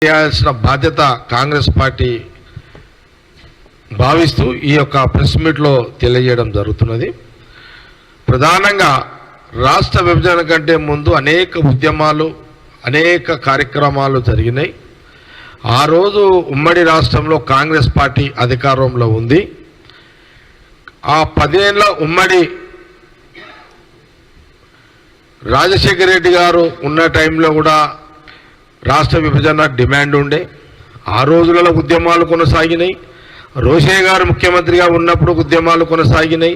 చేయాల్సిన బాధ్యత కాంగ్రెస్ పార్టీ భావిస్తూ ఈ యొక్క ప్రెస్ మీట్లో తెలియజేయడం జరుగుతున్నది. ప్రధానంగా రాష్ట్ర విభజన కంటే ముందు అనేక ఉద్యమాలు అనేక కార్యక్రమాలు జరిగినాయి. ఆ రోజు ఉమ్మడి రాష్ట్రంలో కాంగ్రెస్ పార్టీ అధికారంలో ఉంది. ఆ 10 ఏళ్ల ఉమ్మడి రాజశేఖర రెడ్డి గారు ఉన్న టైంలో కూడా రాష్ట్ర విభజన డిమాండ్ ఉండే. ఆ రోజులలో ఉద్యమాలు కొనసాగినాయి. రోషయ్య గారు ముఖ్యమంత్రిగా ఉన్నప్పుడు ఉద్యమాలు కొనసాగినాయి.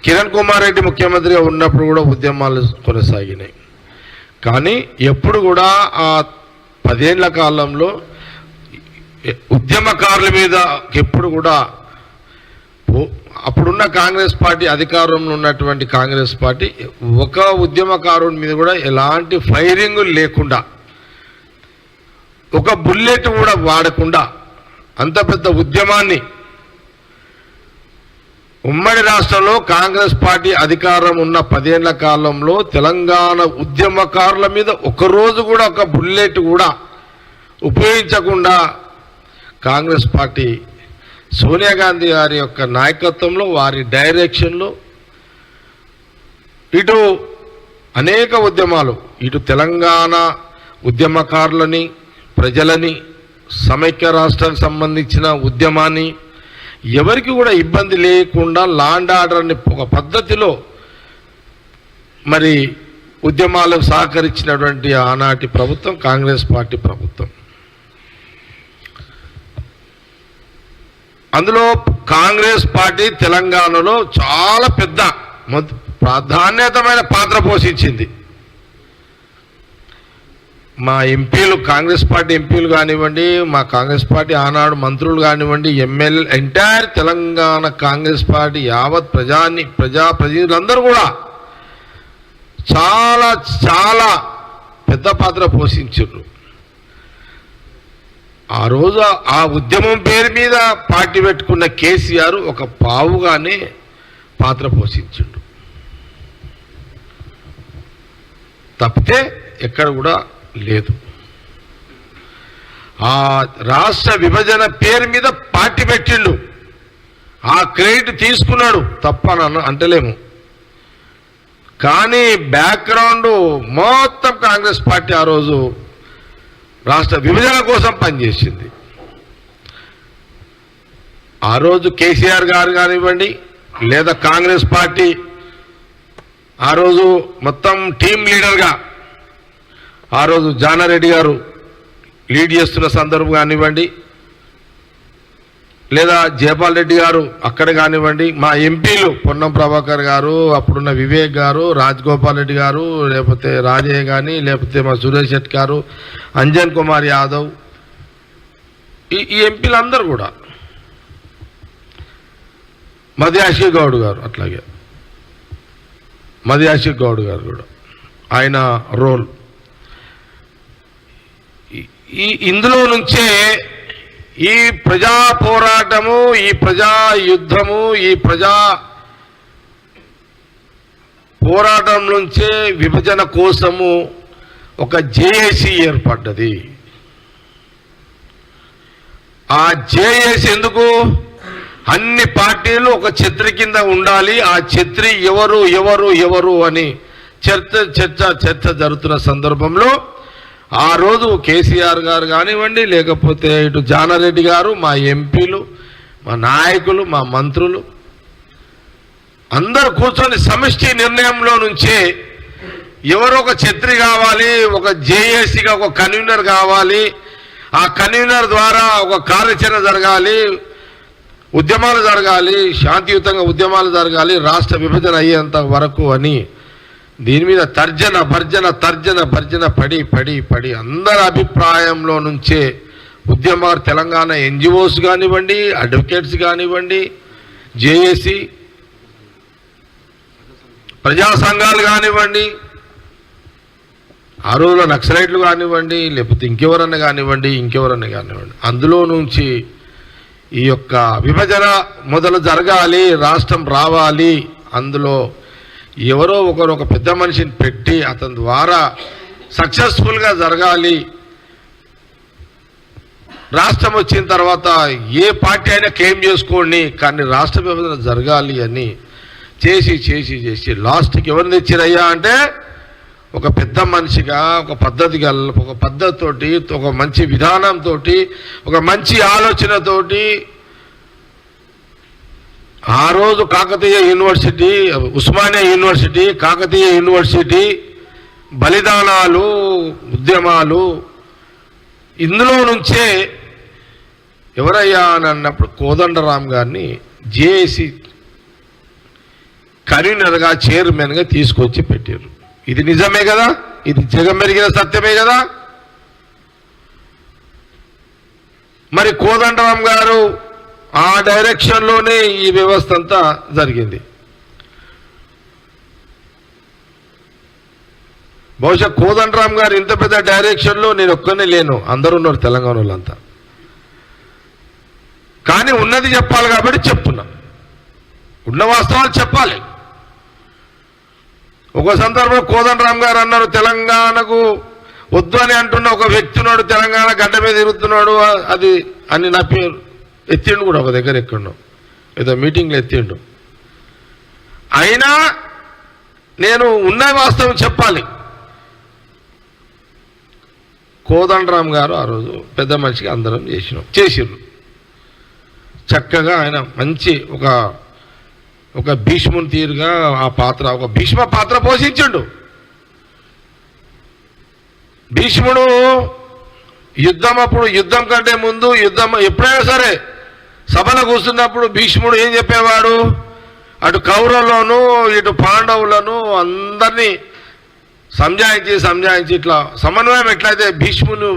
కిరణ్ కుమార్ రెడ్డి ముఖ్యమంత్రిగా ఉన్నప్పుడు కూడా ఉద్యమాలు కొనసాగినాయి. కానీ ఎప్పుడు కూడా ఆ 10 ఏళ్ల కాలంలో ఉద్యమకారుల మీద ఎప్పుడు కూడా అప్పుడున్న కాంగ్రెస్ పార్టీ అధికారంలో ఉన్నటువంటి కాంగ్రెస్ పార్టీ ఒక ఉద్యమకారుని మీద కూడా ఎలాంటి ఫైరింగ్ లేకుండా, ఒక బుల్లెట్ కూడా వాడకుండా అంత పెద్ద ఉద్యమాన్ని ఉమ్మడి రాష్ట్రంలో కాంగ్రెస్ పార్టీ అధికారం ఉన్న 10 ఏళ్ల కాలంలో తెలంగాణ ఉద్యమకారుల మీద ఒకరోజు కూడా ఒక బుల్లెట్ కూడా ఉపయోగించకుండా కాంగ్రెస్ పార్టీ సోనియా గాంధీ గారి యొక్క నాయకత్వంలో, వారి డైరెక్షన్లో ఇటు అనేక ఉద్యమాలు, ఇటు తెలంగాణ ఉద్యమకారులని, ప్రజలని, సమైక్య రాష్ట్రానికి సంబంధించిన ఉద్యమాన్ని ఎవరికి కూడా ఇబ్బంది లేకుండా లాండ్ ఆర్డర్ని ఒక పద్ధతిలో మరి ఉద్యమాలకు సహకరించినటువంటి ఆనాటి ప్రభుత్వం కాంగ్రెస్ పార్టీ ప్రభుత్వం. అందులో కాంగ్రెస్ పార్టీ తెలంగాణలో చాలా పెద్ద ప్రాధాన్యతమైన పాత్ర పోషించింది. మా ఎంపీలు, కాంగ్రెస్ పార్టీ ఎంపీలు కానివ్వండి, మా కాంగ్రెస్ పార్టీ ఆనాడు మంత్రులు కానివ్వండి, MLA, entire Telangana Congress party యావత్ ప్రజాప్రతినిధులందరూ కూడా చాలా చాలా పెద్ద పాత్ర పోషించారు. ఆ రోజు ఆ ఉద్యమం పేరు మీద పార్టీ పెట్టుకున్న కేసీఆర్ ఒక పావుగానే పాత్ర పోషించిండు తప్పితే ఎక్కడ కూడా లేదు. ఆ రాష్ట్ర విభజన పేరు మీద పార్టీ పెట్టిండు, ఆ క్రెడిట్ తీసుకున్నాడు, తప్పని అంటలేము. కానీ బ్యాక్గ్రౌండ్ మొత్తం కాంగ్రెస్ పార్టీ ఆ రోజు రాష్ట్ర విభజన కోసం పనిచేసింది. ఆ రోజు కేసీఆర్ గారు కానివ్వండి, లేదా కాంగ్రెస్ పార్టీ ఆ రోజు మొత్తం టీం లీడర్గా ఆ రోజు జానారెడ్డి గారు లీడ్ చేస్తున్న సందర్భం కానివ్వండి, లేదా జయపాల్ రెడ్డి గారు అక్కడ కానివ్వండి, మా ఎంపీలు పొన్నం ప్రభాకర్ గారు, అప్పుడున్న వివేక్ గారు, రాజగోపాల్ రెడ్డి గారు, లేకపోతే రాజయ్య కానీ, లేకపోతే మా సురేష్ శెట్టి గారు, అంజన్ కుమార్ యాదవ్, ఈ ఎంపీలందరూ కూడా, మధ్యాషి గౌడ్ గారు, అట్లాగే మధ్యాషి గౌడ్ గారు కూడా ఆయన రోల్. ఇందులో నుంచే ఈ ప్రజా పోరాటము, ఈ ప్రజా యుద్ధము, ఈ ప్రజా పోరాటం నుంచే విభజన కోసము ఒక జేఏసీ ఏర్పడ్డది. ఆ జేఏసీ ఎందుకు? అన్ని పార్టీలు ఒక ఛత్రి కింద ఉండాలి. ఆ ఛత్రి ఎవరు ఎవరు ఎవరు అని చర్చ జరుగుతున్న సందర్భంలో ఆ రోజు కేసీఆర్ గారు కానివ్వండి, లేకపోతే ఇటు జానారెడ్డి గారు, మా ఎంపీలు, మా నాయకులు, మా మంత్రులు అందరూ కూర్చొని సమిష్టి నిర్ణయంలో నుంచే ఎవరో ఒక ఛత్రి కావాలి, ఒక జేఏసీగా ఒక కన్వీనర్ కావాలి, ఆ కన్వీనర్ ద్వారా ఒక కార్యాచరణ జరగాలి, ఉద్యమాలు జరగాలి, శాంతియుతంగా ఉద్యమాలు జరగాలి రాష్ట్ర విభజన అయ్యేంత వరకు అని దీని మీద తర్జన భర్జన పడి అందరి అభిప్రాయంలో నుంచే ఉద్యమాలు తెలంగాణ ఎన్జిఓస్ కానివ్వండి, అడ్వకేట్స్ కానివ్వండి, జేఏసీ, ప్రజా సంఘాలు కానివ్వండి, ఆ రోజుల్లో నక్సలైట్లు కానివ్వండి, లేకపోతే ఇంకెవరన్నా కానివ్వండి, అందులో నుంచి ఈ యొక్క విభజన మొదలు జరగాలి, రాష్ట్రం రావాలి, అందులో ఎవరో ఒకరు ఒక పెద్ద మనిషిని పెట్టి అతని ద్వారా సక్సెస్ఫుల్గా జరగాలి రాష్ట్రం వచ్చిన తర్వాత ఏ పార్టీ అయినా క్లెయిమ్ చేసుకోండి, కానీ రాష్ట్ర విభజన జరగాలి అని చేసి చేసి చేసి లాస్ట్కి ఎవరిని తెచ్చిరయ్యా అంటే ఒక పెద్ద మనిషిగా, ఒక పద్ధతితోటి, ఒక మంచి విధానంతో, ఒక మంచి ఆలోచనతోటి ఆ రోజు Kakatiya university, Osmania university, Kakatiya university బలిదానాలు, ఉద్యమాలు, ఇందులో నుంచే ఎవరయ్యా అని అన్నప్పుడు కోదండరాం గారిని జేఏసీ కన్వీనర్గా, చైర్మన్గా తీసుకొచ్చి పెట్టారు. ఇది నిజమే కదా, ఇది జగమెరిగిన సత్యమే కదా. మరి కోదండరాం గారు ఆ డైరెక్షన్లోనే ఈ వ్యవస్థ అంతా జరిగింది. బహుశా కోదండరాం గారు ఇంత పెద్ద డైరెక్షన్లో నేను ఒక్కనే లేను, అందరూ ఉన్నారు తెలంగాణ వాళ్ళంతా. కానీ ఉన్నది చెప్పాలి కాబట్టి చెప్తున్నా, ఉన్న వాస్తవాలు చెప్పాలి. ఒక సందర్భంలో కోదండరాం గారు అన్నారు, తెలంగాణకు వద్దు అని అంటున్న ఒక వ్యక్తి ఉన్నాడు, తెలంగాణ గడ్డ మీద తిరుగుతున్నాడు అది అని నా పేరు ఎత్తిండు కూడా, ఒక దగ్గర ఎక్కడో ఏదో మీటింగ్లో ఎత్తిండు. అయినా నేను ఉన్న వాస్తవం చెప్పాలి. కోదండరాం గారు ఆ రోజు పెద్ద మనిషికి అందరం చేసిర్రు చక్కగా. ఆయన మంచి ఒక భీష్ముని తీరుగా ఆ పాత్ర, ఒక భీష్మ పాత్ర పోషించుండు. భీష్ముడు యుద్ధం అప్పుడు, యుద్ధం కంటే ముందు, యుద్ధం ఎప్పుడైనా సరే సభలో కూర్చున్నప్పుడు భీష్ముడు ఏం చెప్పేవాడు, అటు కౌరవులను ఇటు పాండవులను అందరినీ సంజాయించి ఇట్లా సమన్వయం ఎట్లయితే భీష్ముని,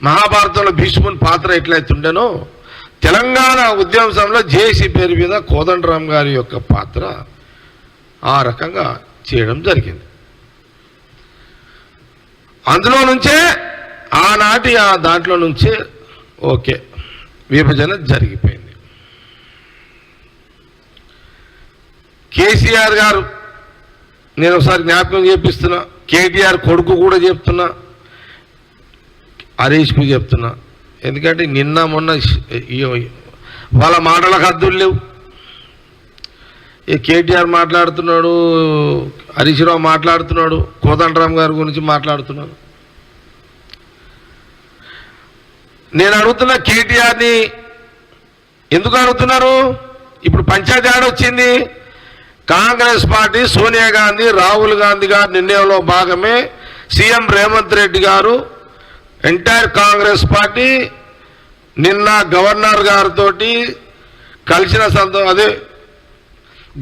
మహాభారతంలో భీష్ముని పాత్ర ఎట్లయితే ఉండేనో తెలంగాణ ఉద్యమంలో జేఏసీ పేరు మీద కోదండరాం గారి యొక్క పాత్ర ఆ రకంగా చేయడం జరిగింది. అందులో నుంచే ఆనాటి దాంట్లో నుంచే ఓకే విభజన జరిగిపోయింది. కేసీఆర్ గారు, నేను ఒకసారి జ్ఞాపకం చేపిస్తున్నా, కేటీఆర్ కొడుకు కూడా చెప్తున్నా, హరీష్కు చెప్తున్నా. ఎందుకంటే నిన్న మొన్న వాళ్ళ మాటలకు హద్దులు లేవు. కేటీఆర్ మాట్లాడుతున్నాడు, హరీష్ రావు మాట్లాడుతున్నాడు, కోదండరాం గారి గురించి మాట్లాడుతున్నాడు. నేను అడుగుతున్నా కేటీఆర్ని, ఎందుకు అడుగుతున్నారు? ఇప్పుడు పంచాయతీ ఆడొచ్చింది. కాంగ్రెస్ పార్టీ, సోనియా గాంధీ, రాహుల్ గాంధీ గారి నిర్ణయంలో భాగమే సీఎం రేవంత్ రెడ్డి గారు, ఎంటైర్ కాంగ్రెస్ పార్టీ నిన్న గవర్నర్ గారితో కలిసిన అదే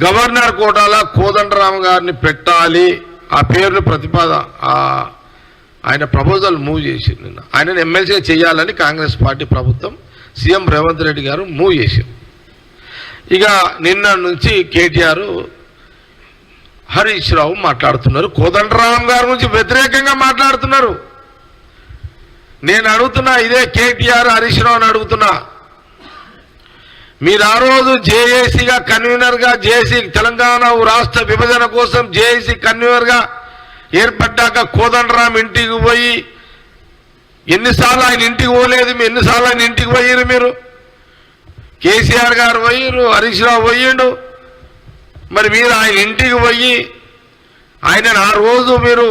గవర్నర్ కోటాలో కోదండరాం గారిని పెట్టాలి, ఆ పేరును ఆయన ప్రపోజల్ మూవ్ చేసి నిన్న ఆయనను ఎమ్మెల్సీగా చేయాలని కాంగ్రెస్ పార్టీ ప్రభుత్వం, సీఎం రేవంత్ రెడ్డి గారు మూవ్ చేశారు. ఇక నిన్న నుంచి కేటీఆర్, హరీష్ రావు మాట్లాడుతున్నారు, కోదండరాం గారి గురించి వ్యతిరేకంగా మాట్లాడుతున్నారు. నేను అడుగుతున్నా, ఇదే కేటీఆర్ హరీష్ రావుని అడుగుతున్నా, మీరు ఆ రోజు జేఏసీగా కన్వీనర్గా, జేఏసీ తెలంగాణ రాష్ట్ర విభజన కోసం జేఏసీ కన్వీనర్గా ఏర్పడ్డాక కోదండరాం ఇంటికి పోయి ఎన్నిసార్లు ఆయన ఇంటికి పోలేదు, ఎన్నిసార్లు ఆయన ఇంటికి పోయారు మీరు? కేసీఆర్ గారు పోయారు, హరీష్ రావు పోయిండు. మరి మీరు ఆయన ఇంటికి పోయి ఆయనను ఆ రోజు మీరు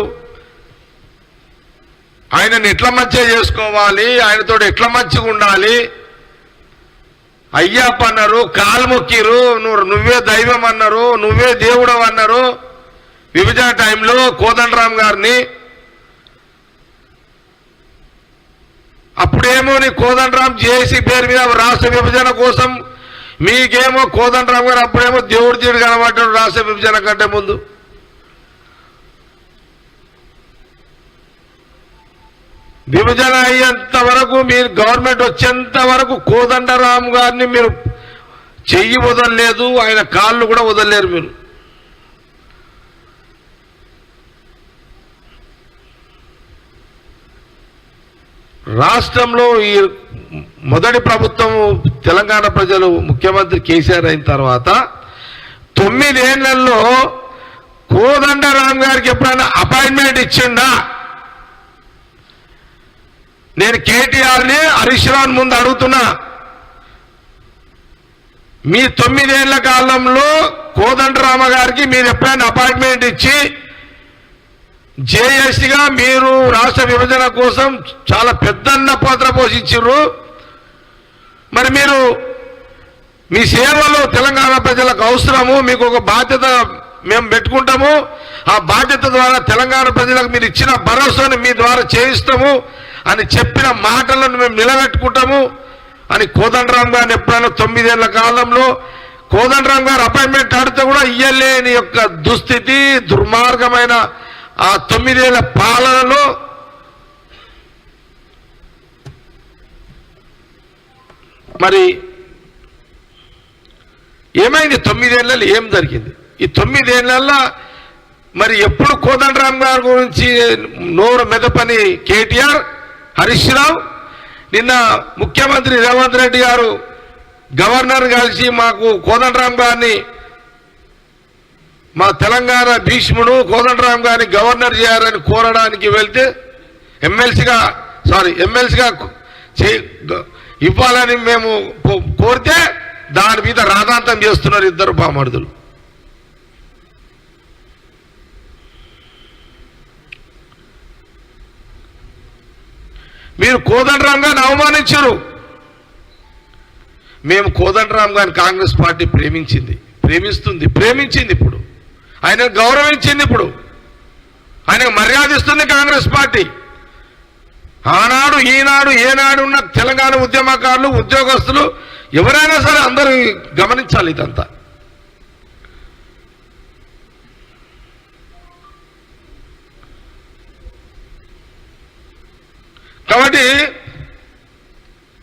ఆయనను ఎట్లా మంచిగా చేసుకోవాలి, ఆయనతో ఎట్లా మంచిగా ఉండాలి, అయ్యప్ప అన్నారు, కాలు మొక్కిరు, నువ్వే దైవం అన్నారు, నువ్వే దేవుడు అన్నారు విభజన టైంలో కోదండరాం గారిని. అప్పుడేమో నీ కోదండరాం జేఏసీ పేరు మీద రాష్ట్ర విభజన కోసం, మీకేమో కోదండరాం గారు అప్పుడేమో దేవుడు తీడు కనబడ్డాడు రాష్ట్ర విభజన కంటే ముందు. విభజన అయ్యేంత వరకు, మీరు గవర్నమెంట్ వచ్చేంత వరకు కోదండరాం గారిని మీరు చెయ్యి వదలలేదు, ఆయన కాళ్ళు కూడా వదలలేరు మీరు. రాష్ట్రంలో ఈ మొదటి ప్రభుత్వం తెలంగాణ ప్రజలు ముఖ్యమంత్రి కేసీఆర్ అయిన తర్వాత 9 ఏళ్లలో కోదండరాం గారికి ఎప్పుడైనా అపాయింట్మెంట్ ఇచ్చిండా? నేను కేటీఆర్ని హరీష్ రావు ముందు అడుగుతున్నా, మీ 9 ఏళ్ల కాలంలో కోదండరామ గారికి మీరు ఎప్పుడైనా అపాయింట్మెంట్ ఇచ్చి జేఏసీగా మీరు రాష్ట్ర విభజన కోసం చాలా పెద్దన్న పాత్ర పోషించారు. మరి మీరు మీ సేవలు తెలంగాణ ప్రజలకు అవసరము, మీకు ఒక బాధ్యత మేము పెట్టుకుంటాము, ఆ బాధ్యత ద్వారా తెలంగాణ ప్రజలకు మీరు ఇచ్చిన భరోసాను మీ ద్వారా చేయిస్తాము అని చెప్పిన మాటలను మేము నిలబెట్టుకుంటాము అని కోదండరామ్ గారిని ఎప్పుడైనా 9 ఏళ్ల కాలంలో కోదండరామ్ గారు అపాయింట్మెంట్ ఆడితే కూడా ఇయ్యలేని యొక్క దుస్థితి, దుర్మార్గమైన ఆ 9 ఏళ్ల పాలనలో మరి ఏమైంది? 9 ఏళ్లలో ఏం జరిగింది? ఈ 9 ఏళ్లలో మరి ఎప్పుడు కోదండరామ్ గారి గురించి నోరు మెదపని కేటీఆర్, హరీష్ రావు, నిన్న ముఖ్యమంత్రి రేవంత్ రెడ్డి గారు గవర్నర్ కలిసి మాకు కోదండరామ్ గారిని, మా తెలంగాణ భీష్ముడు కోదండరామ్ గారిని గవర్నర్ చేయాలని కోరడానికి వెళ్తే ఎమ్మెల్సీగా ఇవ్వాలని మేము కోరితే దాని మీద రాధాంతం చేస్తున్నారు ఇద్దరు బామర్దులు. మీరు కోదండరామ్ గారిని అవమానించారు. మేము కోదండరామ్ గారిని కాంగ్రెస్ పార్టీ ప్రేమించింది. ఇప్పుడు ఆయన గౌరవించింది, ఇప్పుడు ఆయనకు మర్యాద ఇస్తుంది కాంగ్రెస్ పార్టీ. ఆనాడు ఈనాడు ఏనాడు ఉన్న తెలంగాణ ఉద్యమకారులు, ఉద్యోగస్తులు ఎవరైనా సరే అందరూ గమనించాలి ఇదంతా. కాబట్టి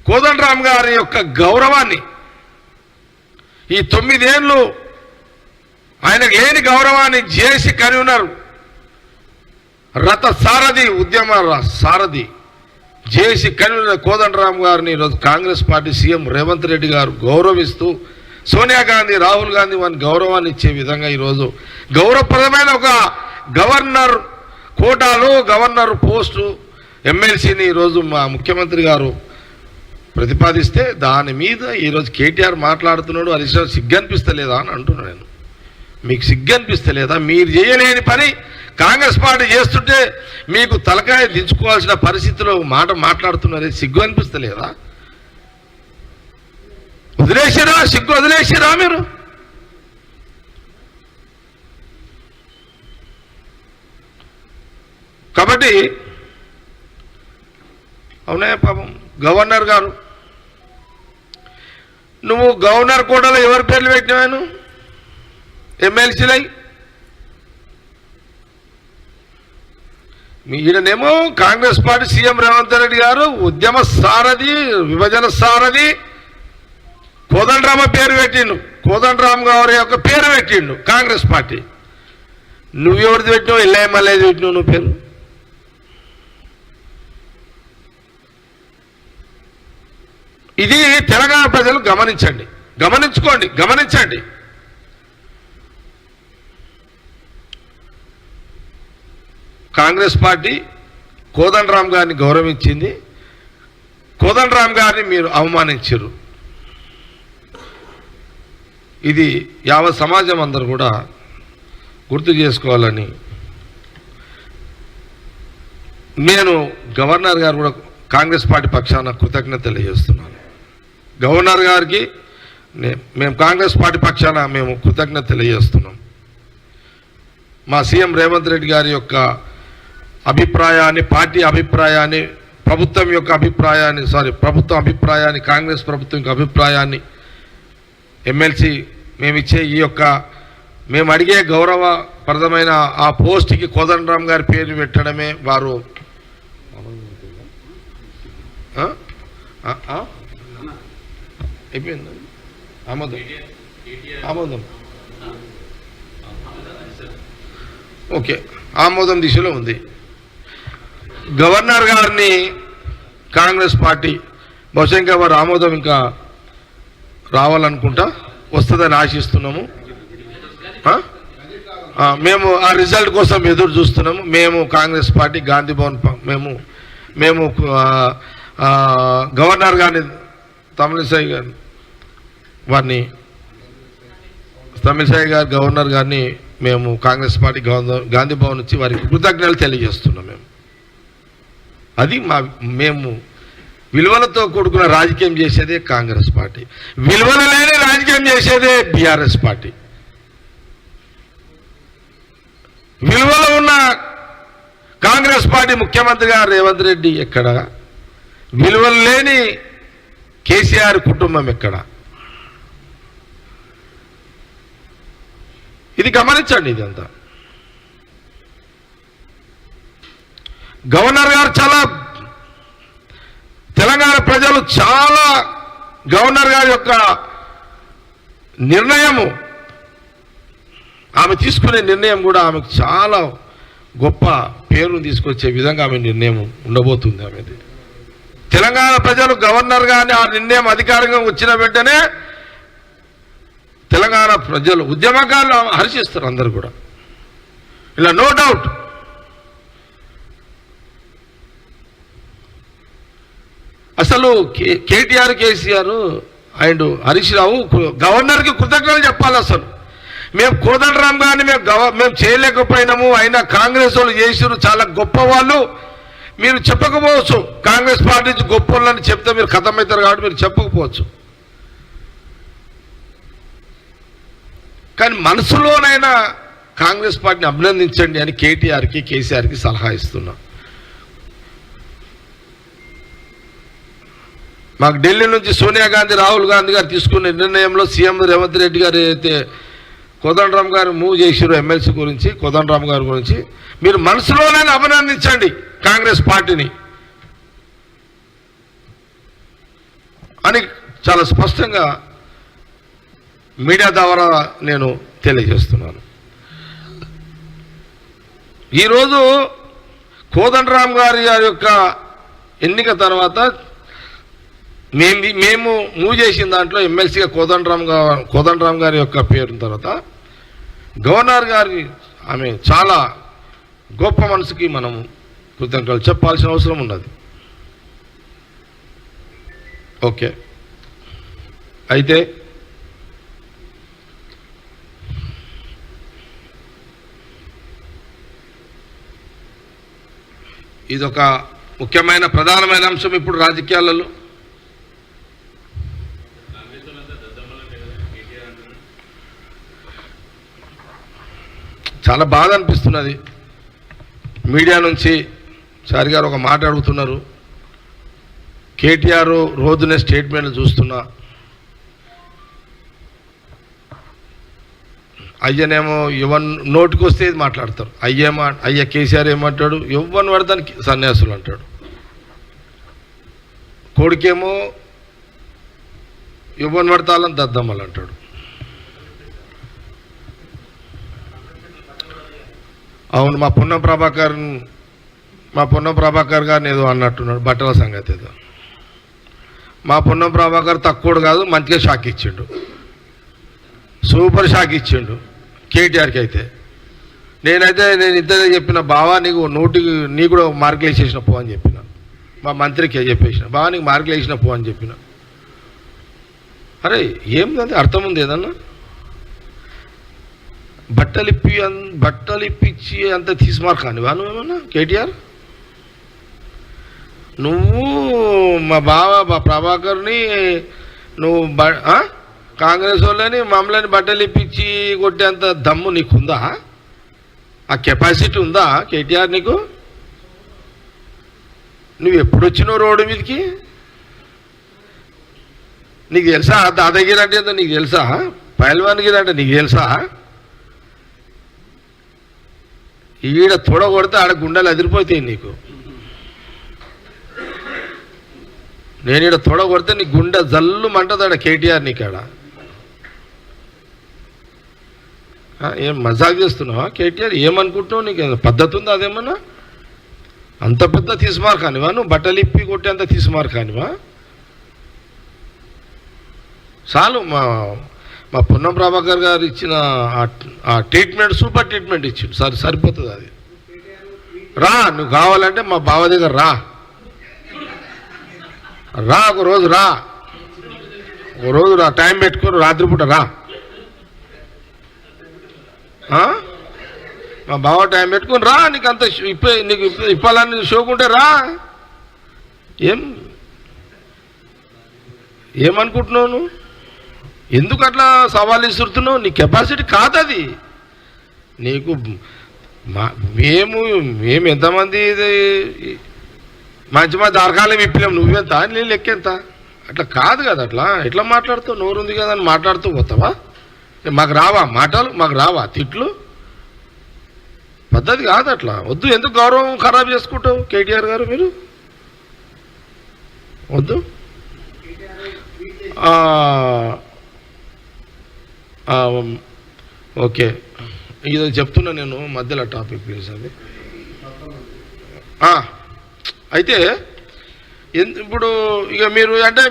కోదండరామ్ గారి యొక్క గౌరవాన్ని ఈ 9 ఏళ్ళు ఆయనకు లేని గౌరవాన్ని జేసీ కన్వీనర్, రథ సారథి, ఉద్యమ సారథి జేసీ కన్వీనర్ కోదండరామ్ గారిని ఈరోజు కాంగ్రెస్ పార్టీ సీఎం రేవంత్ రెడ్డి గారు గౌరవిస్తూ, సోనియా గాంధీ, రాహుల్ గాంధీ వారిని గౌరవాన్ని ఇచ్చే విధంగా ఈరోజు గౌరవప్రదమైన ఒక గవర్నర్ కోటాలో గవర్నర్ పోస్టు ఎమ్మెల్సీని ఈరోజు మా ముఖ్యమంత్రి గారు ప్రతిపాదిస్తే దాని మీద ఈరోజు కేటీఆర్ మాట్లాడుతున్నాడు. హరీష్ రావు సిగ్గు అనిపిస్తలేదా అని అంటున్నాను నేను. మీకు సిగ్గు అనిపిస్తలేదా? మీరు చేయలేని పని కాంగ్రెస్ పార్టీ చేస్తుంటే మీకు తలకాయ దించుకోవాల్సిన పరిస్థితిలో మాట్లాడుతున్నారు. సిగ్గు అనిపిస్తలేదా? వదిలేసిరా, సిగ్గు వదిలేసిరా మీరు? కాబట్టి అవునా పాపం గవర్నర్ గారు, నువ్వు గవర్నర్ కోటలో ఎవరి పేర్లు పెట్టినావు? ఎమ్మెల్సీలై ఈయననేమో కాంగ్రెస్ పార్టీ సీఎం రేవంత్ రెడ్డి గారు ఉద్యమ సారథి, విభజన సారథి కోదండరామ పేరు పెట్టిండు, కోదండరామ్ గారి యొక్క పేరు పెట్టిండు కాంగ్రెస్ పార్టీ. నువ్వెవరిది పెట్టినావు? ఎల్ఐఎంఎల్ఏది పెట్టినావు నువ్వు పేరు. ఇది తెలంగాణ ప్రజలు గమనించండి. కాంగ్రెస్ పార్టీ కోదండరామ్ గారిని గౌరవించింది, కోదండరామ్ గారిని మీరు అవమానించారు. ఇది యావత్ సమాజం అందరూ కూడా గుర్తు చేసుకోవాలని నేను గవర్నర్ గారు కూడా కాంగ్రెస్ పార్టీ పక్షాన కృతజ్ఞత తెలియజేస్తున్నాను. గవర్నర్ గారికి మేము కాంగ్రెస్ పార్టీ పక్షాన మేము కృతజ్ఞత తెలియజేస్తున్నాం. మా సీఎం రేవంత్ రెడ్డి గారి యొక్క అభిప్రాయాన్ని, పార్టీ అభిప్రాయాన్ని, ప్రభుత్వం అభిప్రాయాన్ని, కాంగ్రెస్ ప్రభుత్వం యొక్క అభిప్రాయాన్ని ఎమ్మెల్సీ మేమిచ్చే ఈ యొక్క మేము అడిగే గౌరవప్రదమైన ఆ పోస్ట్కి కోదండరామ్ గారి పేరు పెట్టడమే వారు అయిపోయింది. ఆమోదం ఓకే, ఆమోదం దిశలో ఉంది. గవర్నర్ గారిని కాంగ్రెస్ పార్టీ బహుశా ఇంకా వారు ఆమోదం ఇంకా రావాలనుకుంటా, వస్తుందని ఆశిస్తున్నాము. మేము ఆ రిజల్ట్ కోసం ఎదురు చూస్తున్నాము. మేము కాంగ్రెస్ పార్టీ గాంధీ భవన్ మేము మేము గవర్నర్ గారిని తమిళిసై గారిని తమిళిసై గారు గవర్నర్ గారిని మేము కాంగ్రెస్ పార్టీ గాంధీ భవన్ నుంచి వారికి కృతజ్ఞతలు తెలియజేస్తున్నాం. అది మేము విలువలతో కూడుకున్న రాజకీయం చేసేదే కాంగ్రెస్ పార్టీ, విలువలు లేని రాజకీయం చేసేదే బీఆర్ఎస్ పార్టీ. విలువలు ఉన్న కాంగ్రెస్ పార్టీ ముఖ్యమంత్రిగా రేవంత్ రెడ్డి ఎక్కడ, విలువలు లేని కేసీఆర్ కుటుంబం ఎక్కడ? ఇది గమనించండి. ఇదంతా గవర్నర్ గారు తెలంగాణ ప్రజలు చాలా గవర్నర్ గారి యొక్క నిర్ణయము, ఆమె తీసుకునే నిర్ణయం కూడా ఆమెకు చాలా గొప్ప పేరును తీసుకొచ్చే విధంగా ఆమె నిర్ణయం ఉండబోతుంది. ఆమెది తెలంగాణ ప్రజలు గవర్నర్ గారిని ఆ నిర్ణయం అధికారంగా వచ్చిన వెంటనే తెలంగాణ ప్రజలు ఉద్యమకారులు హర్షిస్తారు అందరు కూడా, ఇలా నో డౌట్. అసలు కేటీఆర్, కేసీఆర్ అండ్ హరీష్ రావు గవర్నర్కి కృతజ్ఞతలు చెప్పాలి. అసలు మేము కోదండరామ్ గారిని మేము చేయలేకపోయినాము, అయినా కాంగ్రెస్ వాళ్ళు చేసారు, చాలా గొప్ప వాళ్ళు. మీరు చెప్పకపోవచ్చు, కాంగ్రెస్ పార్టీ నుంచి గొప్ప వాళ్ళని చెప్తే మీరు ఖతమవుతారు కాబట్టి మీరు చెప్పకపోవచ్చు. కానీ మనసులోనైనా కాంగ్రెస్ పార్టీని అభినందించండి అని కేటీఆర్కి, కేసీఆర్కి సలహా ఇస్తున్నాం. మాకు ఢిల్లీ నుంచి సోనియా గాంధీ, రాహుల్ గాంధీ గారు తీసుకున్న నిర్ణయంలో సీఎం రేవంత్ రెడ్డి గారు ఏదైతే కోదండరామ్ గారు మూవ్ చేసారు ఎమ్మెల్సీ గురించి, కోదండరామ్ గారి గురించి మీరు మనసులోనైనా అభినందించండి కాంగ్రెస్ పార్టీని అని చాలా స్పష్టంగా మీడియా ద్వారా నేను తెలియజేస్తున్నాను. ఈరోజు కోదండరామ్ గారి యొక్క ఎన్నిక తర్వాత మేము మూవ్ చేసిన దాంట్లో ఎమ్మెల్సీగా కోదండరామ్ గారి యొక్క పేరు తర్వాత గవర్నర్ గారి ఆమె చాలా గొప్ప మనసుకి మనము కృతజ్ఞతలు చెప్పాల్సిన అవసరం ఉన్నది. ఓకే, అయితే ఇదొక ముఖ్యమైన ప్రధానమైన అంశం ఇప్పుడు రాజకీయాలలో. చాలా బాధ అనిపిస్తున్నది. మీడియా నుంచి సార్ గారు ఒక మాట అడుగుతున్నారు, కేటీఆర్ రోజునే స్టేట్మెంట్లు చూస్తున్నా, అయ్యనేమో నోటికి వస్తే ఇది మాట్లాడతారు. అయ్య కేసీఆర్ ఏమంటాడు, ఎవరిని పడతానికి సన్యాసులు అంటాడు. కొడుకేమో ఎవరిని పడతాలని దద్దమ్మలు అంటాడు. అవును, మా పొన్నం ప్రభాకర్ గారిని ఏదో అన్నట్టున్నాడు, బట్టల సంగతి ఏదో. మా పొన్నం ప్రభాకర్ తక్కువడు కాదు, మంచిగా షాక్ ఇచ్చిండు, సూపర్ షాక్ ఇచ్చిండు కేటీఆర్కి. అయితే నేను ఇంతనే చెప్పిన, బావా నీ కూడా మార్కులు వేసేసిన పో అని చెప్పిన. మా మంత్రికి చెప్పేసిన, బావా నీకు మార్కులు వేసిన పో అని చెప్పిన. అరే ఏందంటే అర్థం ఉంది ఏదన్నా? బట్టలు ఇప్పించి అంత తీసుమార్ కానివా నువ్వేమన్నా కేటీఆర్? నువ్వు మా ప్రభాకర్ని నువ్వు కాంగ్రెస్ వాళ్ళని మమ్మల్ని బట్టలు ఇప్పించి కొట్టేంత దమ్ము నీకుందా? ఆ కెపాసిటీ ఉందా కేటీఆర్ నీకు? నువ్వు ఎప్పుడు వచ్చినావు రోడ్డు మీదకి? నీకు తెలుసా దాదాగిరి అంటే ఏందో నీకు తెలుసా? పైల్వాన్గిరి అంటే నీకు తెలుసా? ఈడ తొడ కొడితే ఆడ గుండెలు అదిరిపోతాయి నీకు. నేను ఈడ తొడ కొడితే నీ గుండె జల్లు మంటదాడ కేటీఆర్ నీకాడ. ఏం మజాక్ చేస్తున్నావా కేటీఆర్? ఏమనుకుంటున్నావు? నీకు పద్ధతి ఉందా అదేమన్నా? అంత పెద్ద తీసుమార్ కానివా నువ్వు? బట్టలు ఇప్పి కొట్టి అంత తీసుమార్ కానివా? చాలు. మా పొన్నం ప్రభాకర్ గారు ఇచ్చిన ఆ ట్రీట్మెంట్ సూపర్ ట్రీట్మెంట్ ఇచ్చిండు. సరిపోతుంది అది. రా, నువ్వు కావాలంటే మా బావ దగ్గర రా, రా, ఒక రోజు రా, ఒక రోజు రా, టైం పెట్టుకుని రాత్రిపూట రా. మా బావ టైం పెట్టుకుని రా, నీకు అంత నీకు ఇప్పాలని షోకుంటే రా. ఏమనుకుంటున్నావు నువ్వు? ఎందుకు అట్లా సవాల్ ఇస్తున్నావు? నీ కెపాసిటీ కాదు అది. నీకు మేము ఎంతమంది మంచి మంది అరకాలం విప్పినాం, నువ్వెంత నేను లెక్కెంత? అట్లా కాదు కదా. అట్లా ఎట్లా మాట్లాడుతావు? నోరుంది కదా అని మాట్లాడుతూ పోతావా? మాకు రావా మాటలు? మాకు రావా తిట్లు? పద్ధతి కాదు అట్లా. వద్దు. ఎందుకు గౌరవం ఖరాబ్ చేసుకుంటావు కేటీఆర్ గారు? మీరు వద్దు. ఓకే, ఇది చెప్తున్నా నేను మధ్యలో టాపిక్ ప్లీజ్. అది అయితే ఇప్పుడు ఇక మీరు అంటే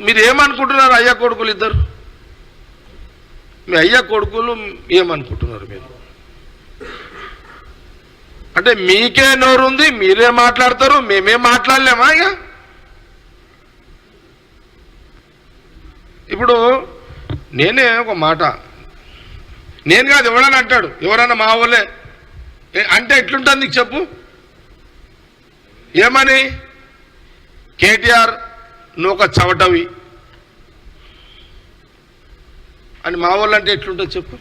మీరు ఏమనుకుంటున్నారు? అయ్యా కొడుకులు ఇద్దరు, మీ అయ్యా కొడుకులు ఏమనుకుంటున్నారు మీరు? అంటే మీకే నోరుంది, మీరే మాట్లాడతారు, మేమేం మాట్లాడలేమా? ఇక ఇప్పుడు నేనే ఒక మాట, నేను కాదు ఎవడన్నా అంటాడు, ఎవరన్నా మా వాళ్ళే అంటే ఎట్లుంటుంది నీకు చెప్పు? ఏమని? కేటీఆర్ నువ్వు ఒక చవటవి అని మా వాళ్ళు అంటే ఎట్లుంటుంది చెప్పు?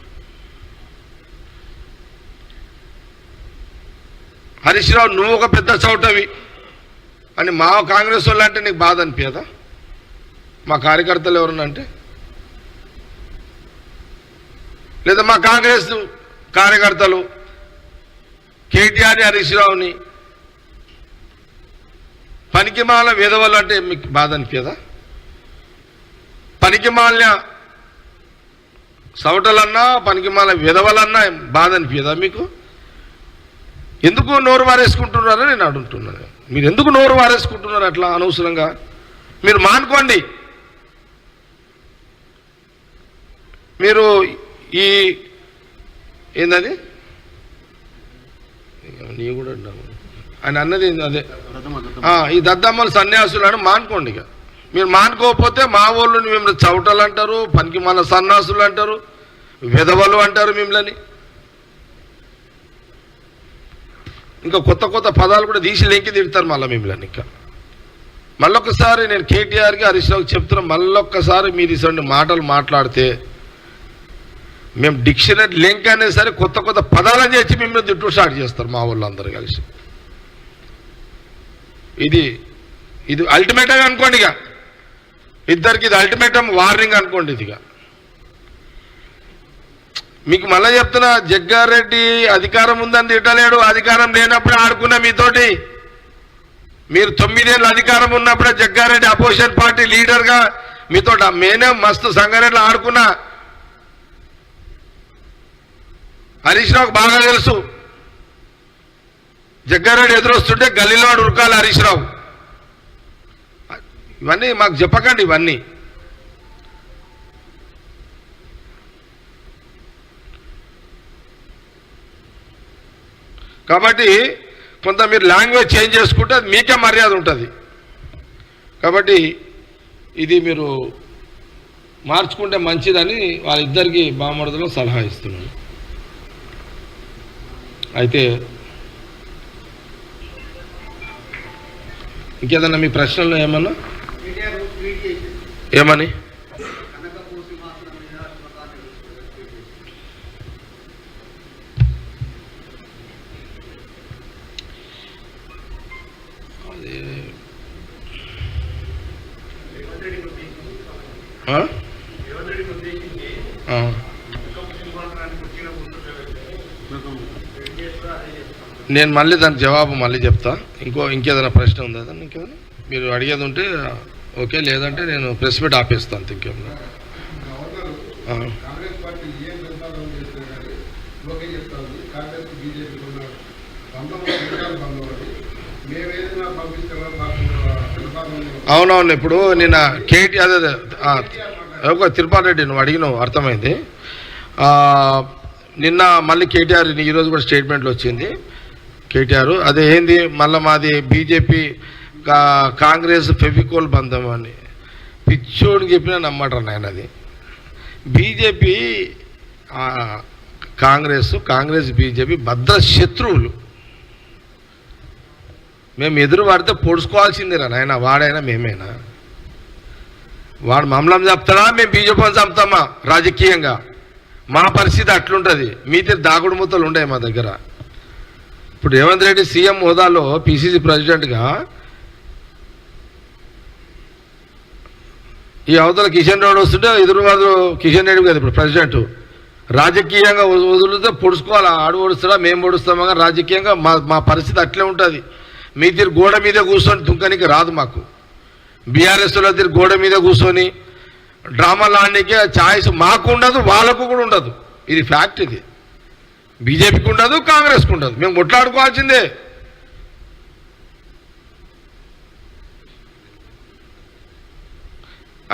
హరీష్ రావు నువ్వు ఒక పెద్ద చవటవి అని మా కాంగ్రెస్ వాళ్ళు అంటే నీకు బాధ అనిపించదా? మా కార్యకర్తలు ఎవరన్నా అంటే, లేదా మా కాంగ్రెస్ కార్యకర్తలు కేటీఆర్ హరీష్ రావుని పనికిమాల విధవలు అంటే మీకు బాధ అనిపించదా? పనికిమాల సవటలన్నా పనికిమాల విధవలన్నా బాధ అనిపించదా మీకు? ఎందుకు నోరు వారేసుకుంటున్నారో నేను అడుగుతున్నాను. మీరు ఎందుకు నోరు వారేసుకుంటున్నారు అట్లా అనవసరంగా? మీరు మానుకోండి. మీరు ఈ ఏందది నీ కూడా ఆయన అన్నది అదే, ఈ దద్దమ్మలు సన్యాసులను మానుకోండి. ఇక మీరు మానుకోకపోతే మా వాళ్ళు మిమ్మల్ని చవటలు అంటారు, పనికి మన సన్యాసులు అంటారు, విధవలు అంటారు మిమ్మల్ని. ఇంకా కొత్త కొత్త పదాలు కూడా తీసి లెంకి తిడతారు మళ్ళీ మిమ్మల్ని. ఇంకా మళ్ళొక్కసారి నేను కేటీఆర్కి హరీష్ రావుకి చెప్తున్నా, మళ్ళొక్కసారి మీరు ఇటువంటి మాటలు మాట్లాడితే మేము డిక్షనరీ లింక్ అనేది సరే కొత్త కొత్త పదాలని చేసి మిమ్మల్ని తిట్టు స్టార్ట్ చేస్తారు మా వాళ్ళు అందరూ కలిసి. ఇది అల్టిమేటం అనుకోండి. ఇక ఇద్దరికి ఇది అల్టిమేటం వార్నింగ్ అనుకోండి. ఇదిగా మీకు మళ్ళీ చెప్తున్నా, జగ్గారెడ్డి అధికారం ఉందని తిట్టలేడు. అధికారం లేనప్పుడే ఆడుకున్నా మీతోటి. మీరు 9 ఏళ్ళు అధికారం ఉన్నప్పుడే జగ్గారెడ్డి అపోజిషన్ పార్టీ లీడర్గా మీతో మేనే మస్తు సంగారెడ్డిలో ఆడుకున్నా. హరీష్ రావుకు బాగా తెలుసు, జగ్గారెడ్డి ఎదురొస్తుంటే గల్లీలో ఉరకాలి హరీష్ రావు. ఇవన్నీ మాకు చెప్పకండి ఇవన్నీ. కాబట్టి కొంత మీరు లాంగ్వేజ్ చేంజ్ చేసుకుంటే అది మీకే మర్యాద ఉంటుంది. కాబట్టి ఇది మీరు మార్చుకుంటే మంచిదని వాళ్ళిద్దరికీ బామర్దులో సలహా ఇస్తున్నాను. అయితే ఇంకేదన్నా మీ ప్రశ్నల్లో ఏమన్నా ఏమని? నేను మళ్ళీ దానికి జవాబు మళ్ళీ చెప్తా. ఇంకేదైనా ప్రశ్న ఉందా? ఇంకేదైనా మీరు అడిగేది ఉంటే ఓకే, లేదంటే నేను ప్రెస్ మీట్ ఆపేస్తాను. ఇంకేమన్నా అవునవును. ఇప్పుడు నిన్న కేటీ అదే ఒక తిరుపతి రెడ్డి నువ్వు అడిగినావు, అర్థమైంది. నిన్న మళ్ళీ కేటీఆర్ ఈరోజు కూడా స్టేట్మెంట్లో వచ్చింది కేటీఆర్. అదే ఏంది మళ్ళీ మాది బీజేపీ కాంగ్రెస్ ఫెవికోల్ బంధం అని పిచ్చోడిని చెప్పినా నమ్మటం నాయన. అది బీజేపీ కాంగ్రెస్ బీజేపీ భద్ర శత్రువులు. మేము ఎదురు పడితే పొడుచుకోవాల్సిందేరా నాయన, వాడైనా మేమేనా. వాడు మమ్మల్ని చంపుతాడా, మేము బీజేపీని చంపుతామా రాజకీయంగా? మా పరిస్థితి అట్లుంటుంది. మీతో దాగుడు మూతలు ఉన్నాయి మా దగ్గర. ఇప్పుడు రేవంత్ రెడ్డి సీఎం హోదాలో పిసిసి ప్రెసిడెంట్గా ఈ అవతల కిషన్ రెడ్డి వస్తుంటే ఎదురు వాళ్ళు కిషన్ రెడ్డి కదా ఇప్పుడు ప్రెసిడెంట్. రాజకీయంగా వదిలితే పొడుచుకోవాలి. ఆడు పొడుస్తాడా మేము పొడుస్తామా, కానీ రాజకీయంగా మా పరిస్థితి అట్లే ఉంటుంది. మీ తీరు గోడ మీద కూర్చొని దుంకనికి రాదు మాకు. బీఆర్ఎస్లో తీరు గోడ మీద కూర్చొని డ్రామాలు ఆడడానికి ఛాయిస్ మాకు ఉండదు, వాళ్ళకు కూడా ఉండదు. ఇది ఫ్యాక్ట్. ఇది బీజేపీకి ఉండదు, కాంగ్రెస్కి ఉండదు. మేము కొట్లాడుకోవాల్సిందే.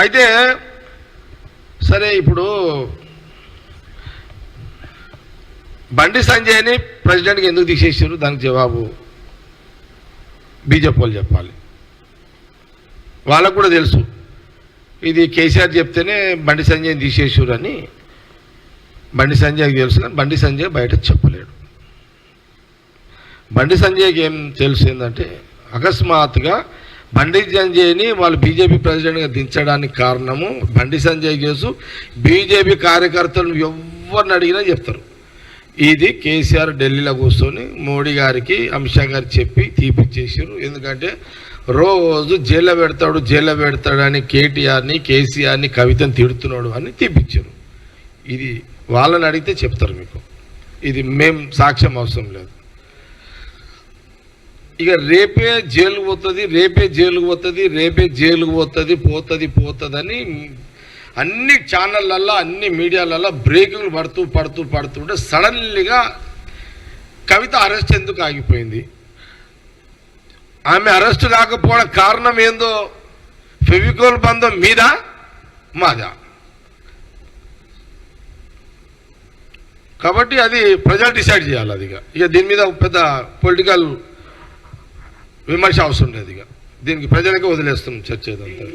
అయితే సరే, ఇప్పుడు బండి సంజయ్ని ప్రెసిడెంట్కి ఎందుకు తీసేసారు, దానికి జవాబు బీజేపీ వాళ్ళు చెప్పాలి. వాళ్ళకు కూడా తెలుసు ఇది కేసీఆర్ చెప్తేనే బండి సంజయ్ని తీసేసారు అని. బండి సంజయ్కి తెలుసు, కానీ బండి సంజయ్ బయట చెప్పలేడు. బండి సంజయ్కి ఏం తెలుసు ఏంటంటే, అకస్మాత్తుగా బండి సంజయ్ని వాళ్ళు బీజేపీ ప్రెసిడెంట్గా దించడానికి కారణము బండి సంజయ్ కేసు. బీజేపీ కార్యకర్తలను ఎవరిని అడిగినా చెప్తారు, ఇది కేసీఆర్ ఢిల్లీలో కూర్చొని మోడీ గారికి అమిత్ షా గారికి చెప్పి తీపిచ్చేసారు. ఎందుకంటే రోజు జైల్లో పెడతాడని కేటీఆర్ని కేసీఆర్ని కవితను తిడుతున్నాడు అని తీపిచ్చారు. ఇది వాళ్ళని అడిగితే చెప్తారు మీకు. ఇది మేము సాక్ష్యం అవసరం లేదు. ఇక రేపే జైలుకు పోతుంది అని అన్ని ఛానళ్ళల్లో అన్ని మీడియాలలో బ్రేకింగ్లు పడుతుంటే సడన్లీగా కవిత అరెస్ట్ ఎందుకు ఆగిపోయింది? ఆమె అరెస్ట్ కాకపోవడం కారణం ఏందో ఫెవికోల్ బంధం మీదా మాదా? కాబట్టి అది ప్రజలు డిసైడ్ చేయాలి. అది ఇక దీని మీద పెద్ద పొలిటికల్ విమర్శ అవసరం లేదు. ఇక దీనికి ప్రజలకే వదిలేస్తున్నాం చర్చ. ఏదంతా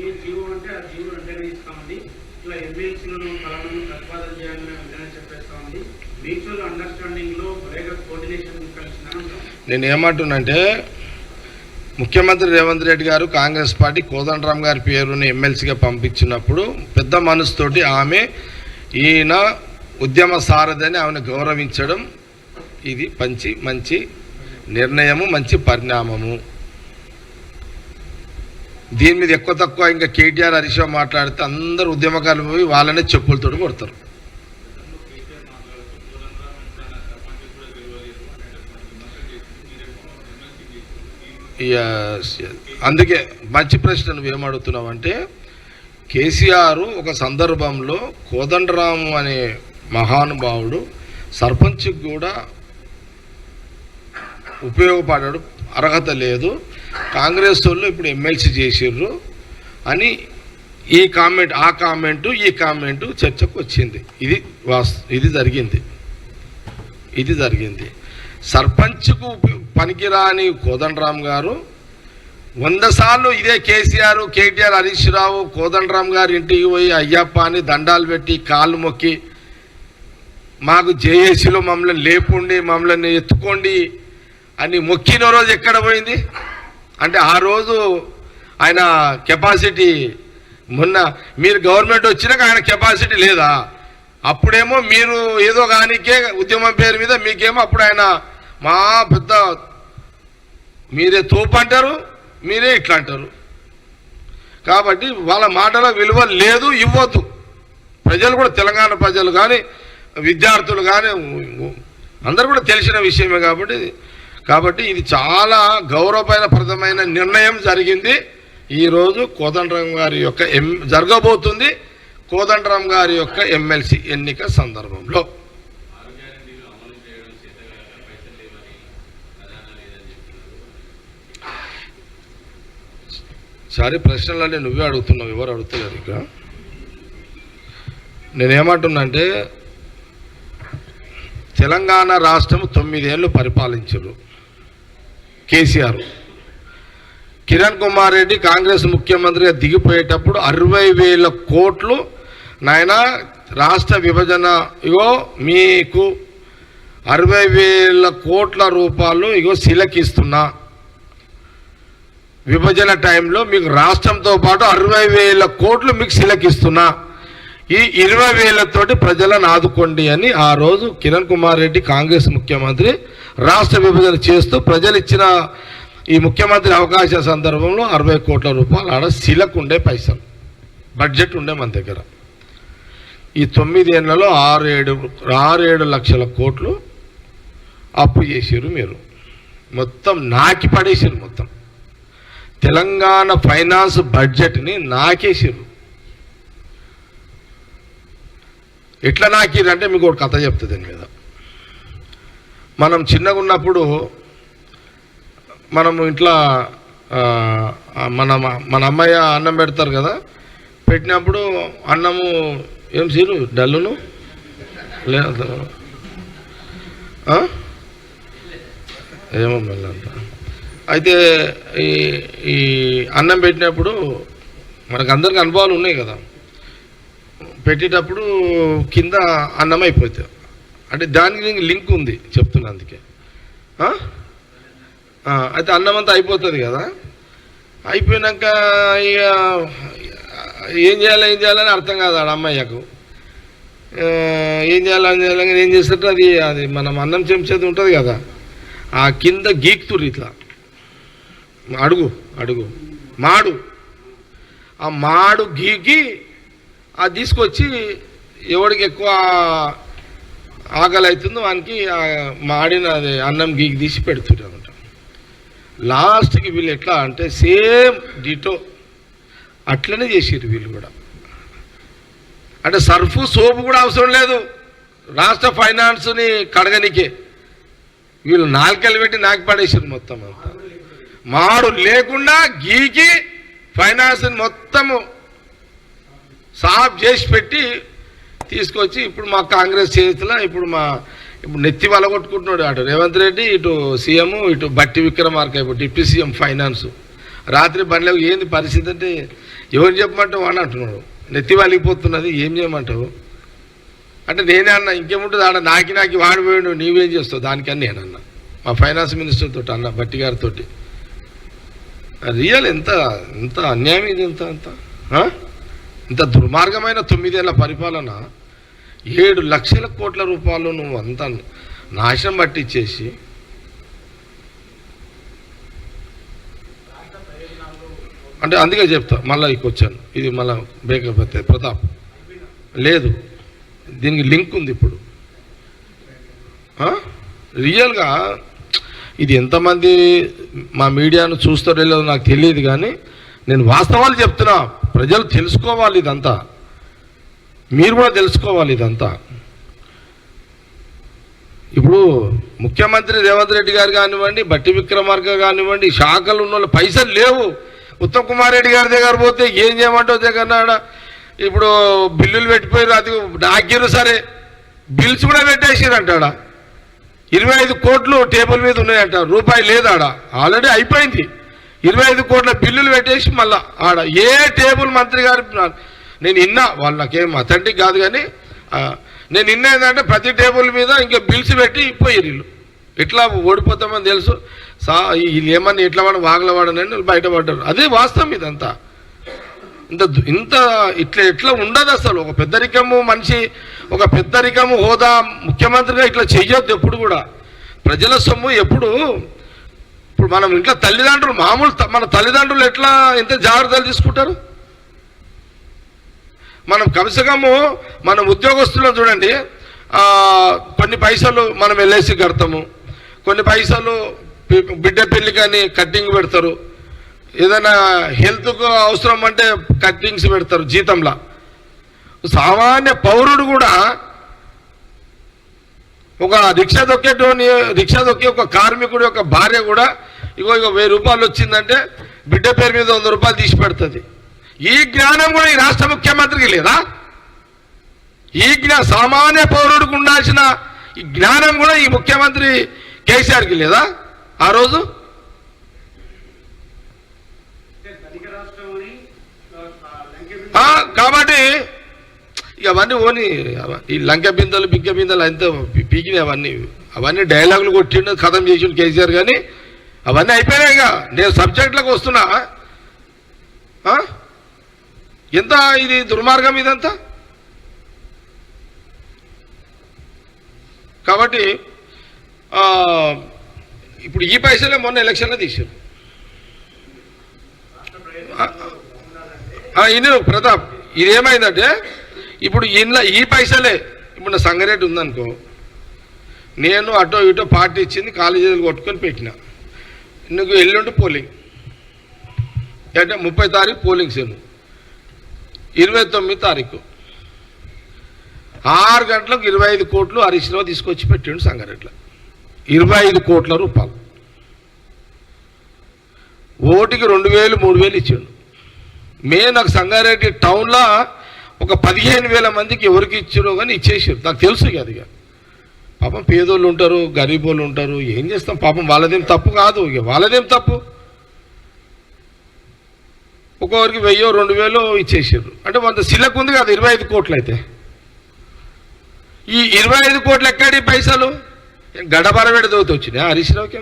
నేను ఏమంటున్నానంటే, ముఖ్యమంత్రి రేవంత్ రెడ్డి గారు కాంగ్రెస్ పార్టీ కోదండరామ్ గారి పేరుని ఎమ్మెల్సీగా పంపించినప్పుడు పెద్ద మనసుతోటి ఆమె ఈయన ఉద్యమ సారథిని ఆమెను గౌరవించడం ఇది మంచి నిర్ణయము, మంచి పరిణామము. దీని మీద ఎక్కువ తక్కువ ఇంకా కేటీఆర్ హరీష్ రావు మాట్లాడితే అందరూ ఉద్యమకారులు పోయి వాళ్ళనే చెప్పులతో కొడతారు. అందుకే మంచి ప్రశ్న నువ్వు ఏమడుగుతున్నావు అంటే, కేసీఆర్ ఒక సందర్భంలో కోదండరాము అనే మహానుభావుడు సర్పంచ్కి కూడా ఉపయోగపడాడు, అర్హత లేదు, కాంగ్రెస్ వాళ్ళు ఇప్పుడు ఎమ్మెల్సీ చేసిర్రు అని ఈ కామెంటు చర్చకు వచ్చింది. ఇది జరిగింది. సర్పంచ్కు పనికిరాని కోదండరామ్ గారు 100 సార్లు ఇదే కేటీఆర్ హరీష్ రావు కోదండరామ్ గారు ఇంటికి పోయి అయ్యప్ప అని దండాలు పెట్టి కాళ్ళు మొక్కి మాకు జేఏసీలో మమ్మల్ని లేపుండి మమ్మల్ని ఎత్తుకోండి అని మొక్కిన రోజు ఎక్కడ పోయింది అంటే, ఆ రోజు ఆయన కెపాసిటీ, మొన్న మీరు గవర్నమెంట్ వచ్చినాక ఆయన కెపాసిటీ లేదా? అప్పుడేమో మీరు ఏదో కానికే ఉద్యమం పేరు మీద మీకేమో అప్పుడు ఆయన మా పెద్ద మీరే తోపు అంటారు, మీరే ఇట్లా అంటారు. కాబట్టి వాళ్ళ మాటలో విలువ లేదు, ఇవ్వద్దు. ప్రజలు కూడా, తెలంగాణ ప్రజలు కానీ విద్యార్థులు కానీ అందరూ కూడా తెలిసిన విషయమే. కాబట్టి ఇది చాలా గౌరవప్రదమైన నిర్ణయం జరిగింది. ఈరోజు కోదండరామ్ గారి యొక్క జరగబోతుంది కోదండరామ్ గారి యొక్క ఎమ్మెల్సీ ఎన్నిక సందర్భంలో. సరే, ప్రశ్నలన్నీ నువ్వే అడుగుతున్నావు, ఎవరు అడుగుతున్నారు? ఇక నేనేమంటున్నా అంటే, తెలంగాణ రాష్ట్రం 9 ఏళ్ళు పరిపాలించారు కేసీఆర్. కిరణ్ కుమార్ రెడ్డి కాంగ్రెస్ ముఖ్యమంత్రిగా దిగిపోయేటప్పుడు 60,000 కోట్లు నాయన రాష్ట్ర విభజన ఇగో మీకు 60,000 కోట్ల రూపాయలు ఇగో శిలకిస్తున్నా, విభజన టైంలో మీకు రాష్ట్రంతో పాటు 60,000 కోట్లు మీకు శిలకిస్తున్నా, ఈ 20,000 తోటి ప్రజలను ఆదుకోండి అని ఆ రోజు కిరణ్ కుమార్ రెడ్డి కాంగ్రెస్ ముఖ్యమంత్రి రాష్ట్ర విభజన చేస్తూ ప్రజలు ఇచ్చిన ఈ ముఖ్యమంత్రి అవకాశ సందర్భంలో 60 కోట్ల రూపాయలు ఆడ శిలకు ఉండే పైసలు బడ్జెట్ ఉండే మన దగ్గర. ఈ 9 ఏళ్లలో 6-7 లక్షల కోట్లు అప్పు చేసిరు. మీరు మొత్తం నాకి పడేసిరు. మొత్తం తెలంగాణ ఫైనాన్స్ బడ్జెట్ని నాకేసిరు. ఎట్లా నాకిరంటే మీకు ఒక కథ చెప్తుంది దీని మీద. మనం చిన్నగా ఉన్నప్పుడు మనము ఇంట్లో మన అమ్మయ్య అన్నం పెడతారు కదా, పెట్టినప్పుడు అన్నము ఏం సీరు డల్లును లేదు ఏమో మెల్లంత అయితే ఈ అన్నం పెట్టినప్పుడు మనకు అందరికి అనుభవాలు ఉన్నాయి కదా, పెట్టేటప్పుడు కింద అన్నం అయిపోతుంది. అంటే దానికి లింక్ ఉంది చెప్తున్నా అందుకే. అయితే అన్నం అంతా అయిపోతుంది కదా, అయిపోయినాక ఇక ఏం చేయాలని అర్థం కాదు ఆడ అమ్మాయికు. ఏం చేయాలని ఏం చేస్తుంటే అది మనం అన్నం చెంచేది ఉంటుంది కదా, ఆ కింద గీక్తురు ఇట్లా అడుగు మాడు గీకి అది తీసుకొచ్చి ఎవడికి ఎక్కువ ఆకలి అవుతుందో వానికి మాడిన అది అన్నం గీకి తీసి పెడుతుంటారు అనమాట. లాస్ట్కి వీళ్ళు ఎట్లా అంటే సేమ్ డిటో అట్లనే చేసిరు వీళ్ళు కూడా. అంటే సర్ఫు సోపు కూడా అవసరం లేదు రాష్ట్ర ఫైనాన్స్ని కడగనికే, వీళ్ళు నాలుకలు పెట్టి నాకు పడేసారు మొత్తం అంతా. మాడు లేకుండా గీకి ఫైనాన్స్ని మొత్తము సాఫ్ చేసి పెట్టి తీసుకొచ్చి ఇప్పుడు మా కాంగ్రెస్ చేతిలో ఇప్పుడు నెత్తి వలగొట్టుకుంటున్నాడు. అటు రేవంత్ రెడ్డి, ఇటు సీఎం, ఇటు బట్టి విక్రమార్క, ఇప్పుడు డిప్యూటీ సీఎం ఫైనాన్స్. రాత్రి బండ్లకు ఏంది పరిస్థితి అంటే ఎవరు చెప్పమంటావు అని అంటున్నాడు. నెత్తి వలిగిపోతున్నది, ఏం చేయమంటావు అంటే నేనే అన్నా ఇంకేముంటుంది ఆడ నాకి వాడిపోయాడు, నీవేం చేస్తావు దానికని నేనన్నా మా ఫైనాన్స్ మినిస్టర్ తోటి అన్న బట్టి గారితో. రియల్ ఎంత అన్యాయం ఇది, ఇంత దుర్మార్గమైన 9 ఏళ్ల పరిపాలన 7 లక్షల కోట్ల రూపాయలు నువ్వు అంతా నాశనం పట్టించేసి అంటే అందుకే చెప్తా మళ్ళీ వచ్చాను. ఇది మళ్ళీ బ్రేకప్ అవుతుంది ప్రతాప్ లేదు, దీనికి లింక్ ఉంది ఇప్పుడు. రియల్గా ఇది ఎంతమంది మా మీడియాను చూస్తారో లేదో నాకు తెలియదు, కానీ నేను వాస్తవాలు చెప్తున్నా. ప్రజలు తెలుసుకోవాలి ఇదంతా, మీరు కూడా తెలుసుకోవాలి ఇదంతా. ఇప్పుడు ముఖ్యమంత్రి రేవంత్ రెడ్డి గారు కానివ్వండి, బట్టి విక్రమార్క కానివ్వండి, శాఖలు ఉన్న వాళ్ళు పైసలు లేవు. ఉత్తమ్ కుమార్ రెడ్డి గారి దగ్గర పోతే ఏం చేయమంటావు దగ్గర ఇప్పుడు బిల్లులు పెట్టిపోయారు, అది నాగిరు సరే బిల్స్ కూడా పెట్టేసారు అంటాడ. 25 కోట్లు టేబుల్ మీద ఉన్నాయంట, రూపాయి లేదు ఆడ, ఆల్రెడీ అయిపోయింది. 25 కోట్ల బిల్లులు పెట్టేసి మళ్ళా ఆడ ఏ టేబుల్ మంత్రి గారు నేను విన్నా, వాళ్ళు నాకేం అథెంటిక్ కాదు కానీ నేను విన్నా ఏంటంటే ప్రతి టేబుల్ మీద ఇంకా బిల్స్ పెట్టి పోయారు వీళ్ళు. ఎట్లా ఓడిపోతామని తెలుసు, వీళ్ళు ఏమన్నా ఎట్లా వాడు వాగలవాడనని బయటపడ్డారు. అదే వాస్తవం ఇదంతా. ఇంత ఇట్లా ఉండదు అసలు. ఒక పెద్దరికము మనిషి, ఒక పెద్దరికము హోదా ముఖ్యమంత్రిగా ఇట్లా చెయ్యొద్దు ఎప్పుడు కూడా. ప్రజల సొమ్ము ఎప్పుడు ఇప్పుడు మనం ఇంట్లో తల్లిదండ్రులు మన తల్లిదండ్రులు ఎట్లా ఎంత జాగ్రత్తలు తీసుకుంటారు. మనం కమసకము మనం ఉద్యోగస్తులను చూడండి, కొన్ని పైసలు మనం ఎల్ఐసి కడతాము, కొన్ని పైసలు బిడ్డ పెళ్లి కానీ కట్టింగ్ పెడతారు, ఏదైనా హెల్త్కు అవసరం అంటే కట్టింగ్స్ పెడతారు జీతంలా. సామాన్య పౌరుడు కూడా ఒక రిక్షా దొక్కే ఒక కార్మికుడి యొక్క భార్య కూడా ఇగో 1000 రూపాయలు వచ్చిందంటే బిడ్డ పేరు మీద 100 రూపాయలు తీసి పెడుతుంది. ఈ జ్ఞానం కూడా ఈ రాష్ట్ర ముఖ్యమంత్రికి లేదా? సామాన్య పౌరుడికి ఉండాల్సిన ఈ జ్ఞానం కూడా ఈ ముఖ్యమంత్రి కేసీఆర్కి లేదా? ఆ రోజు కాబట్టి ఇక అవన్నీ ఓని ఈ లంక బిందెలు బింక బిందెలు అంతా పీకినాయి అవన్నీ డైలాగులు కొట్టిండు కథం చేసిండు కేసీఆర్. కానీ అవన్నీ అయిపోయినాయి. ఇక నేను సబ్జెక్టులకు వస్తున్నా. ఎంత ఇది దుర్మార్గం ఇదంతా. కాబట్టి ఇప్పుడు ఈ పైసలే మొన్న ఎలక్షన్లో తీశారు. ఇన్ని ప్రతాప్ ఇదేమైందంటే ఇప్పుడు ఇంట్లో ఈ పైసలే ఇప్పుడు నా సంగారెడ్డి ఉందనుకో, నేను అటో ఇటో పార్టీ ఇచ్చింది కాలేజీలు కొట్టుకొని పెట్టిన. నీకు ఎల్లుండి పోలింగ్ అంటే 30 తారీఖు పోలింగ్ సేను, 29 తారీఖు 6 గంటలకు 25 కోట్లు హరీష్ రావు తీసుకొచ్చి పెట్టిండు సంగారెడ్డిలో. 25 కోట్ల రూపాయలు. ఓటుకి 2000 3000 ఇచ్చాడు. నాకు సంగారెడ్డి టౌన్లో ఒక 15,000 మందికి ఎవరికి ఇచ్చారో కానీ ఇచ్చేసారు. నాకు తెలుసు కదా. ఇక పాపం పేదోళ్ళు ఉంటారు, గరీబోళ్ళు ఉంటారు, ఏం చేస్తాం పాపం. వాళ్ళదేం తప్పు కాదు. ఇక వాళ్ళదేం తప్పు. ఒక్కొక్కరికి 1000 2000 ఇచ్చేసారు. అంటే కొంత సిలకు ఉంది కదా 25 కోట్లు. అయితే ఈ 25 కోట్లు ఎక్కడి పైసలు గడపరవేడ తోతి వచ్చినాయి హరీష్ రావుకి?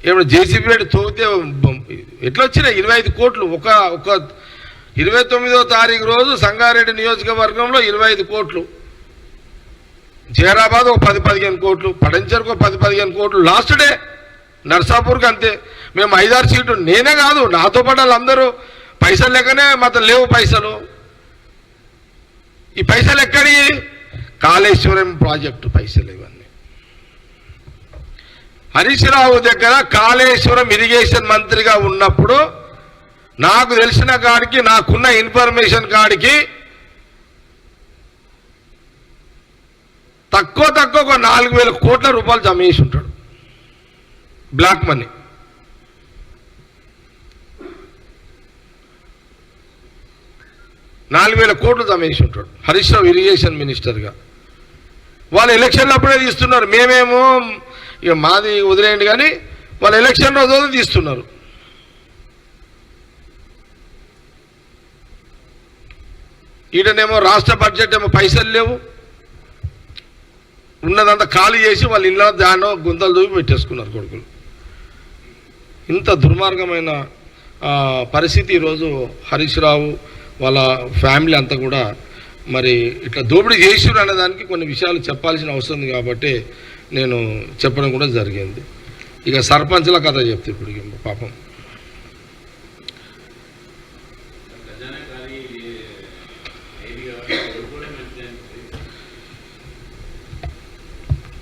ఏమన్నా జేసీబీ వేడి తోతే ఎట్లా వచ్చినాయి 25 కోట్లు? ఒక 29వ తారీఖు రోజు సంగారెడ్డి నియోజకవర్గంలో 25 కోట్లు, జైరాబాద్ ఒక 10-15 కోట్లు, పడంచర్కు 10-15 కోట్లు, లాస్ట్ డే నర్సాపూర్కి అంతే. మేము 5-6 సీట్లు, నేనే కాదు నాతో పాటు వాళ్ళందరూ పైసలు లేకనే మాత్రం లేవు పైసలు. ఈ పైసలు ఎక్కడి? కాళేశ్వరం ప్రాజెక్టు పైసలు ఇవన్నీ. హరీష్ రావు దగ్గర కాళేశ్వరం ఇరిగేషన్ మంత్రిగా ఉన్నప్పుడు నాకు తెలిసిన కాడికి, నాకున్న ఇన్ఫర్మేషన్ కాడికి తక్కువ ఒక 4,000 కోట్ల రూపాయలు జమ చేసి ఉంటాడు బ్లాక్ మనీ. కోట్లు జమ చేసి ఉంటాడు హరీష్ రావు ఇరిగేషన్ మినిస్టర్గా. వాళ్ళు ఎలక్షన్లు అప్పుడే తీస్తున్నారు. మేమేమో ఇక మాది వదిలేయండి కానీ వాళ్ళు ఎలక్షన్ రోజు తీస్తున్నారు. ఈడనేమో రాష్ట్ర బడ్జెట్ ఏమో పైసలు లేవు, ఉన్నదంతా ఖాళీ చేసి వాళ్ళు ఇళ్ళ దానో గుంతలు దూవి పెట్టేసుకున్నారు కొడుకులు. ఇంత దుర్మార్గమైన పరిస్థితి ఈరోజు హరీష్ రావు వాళ్ళ ఫ్యామిలీ అంతా కూడా మరి ఇట్లా దోపిడీ చేసిరు అనేదానికి కొన్ని విషయాలు చెప్పాల్సిన అవసరం ఉంది కాబట్టి నేను చెప్పడం కూడా జరిగింది. ఇక సర్పంచ్ల కథ చెప్తే ఇప్పుడు పాపం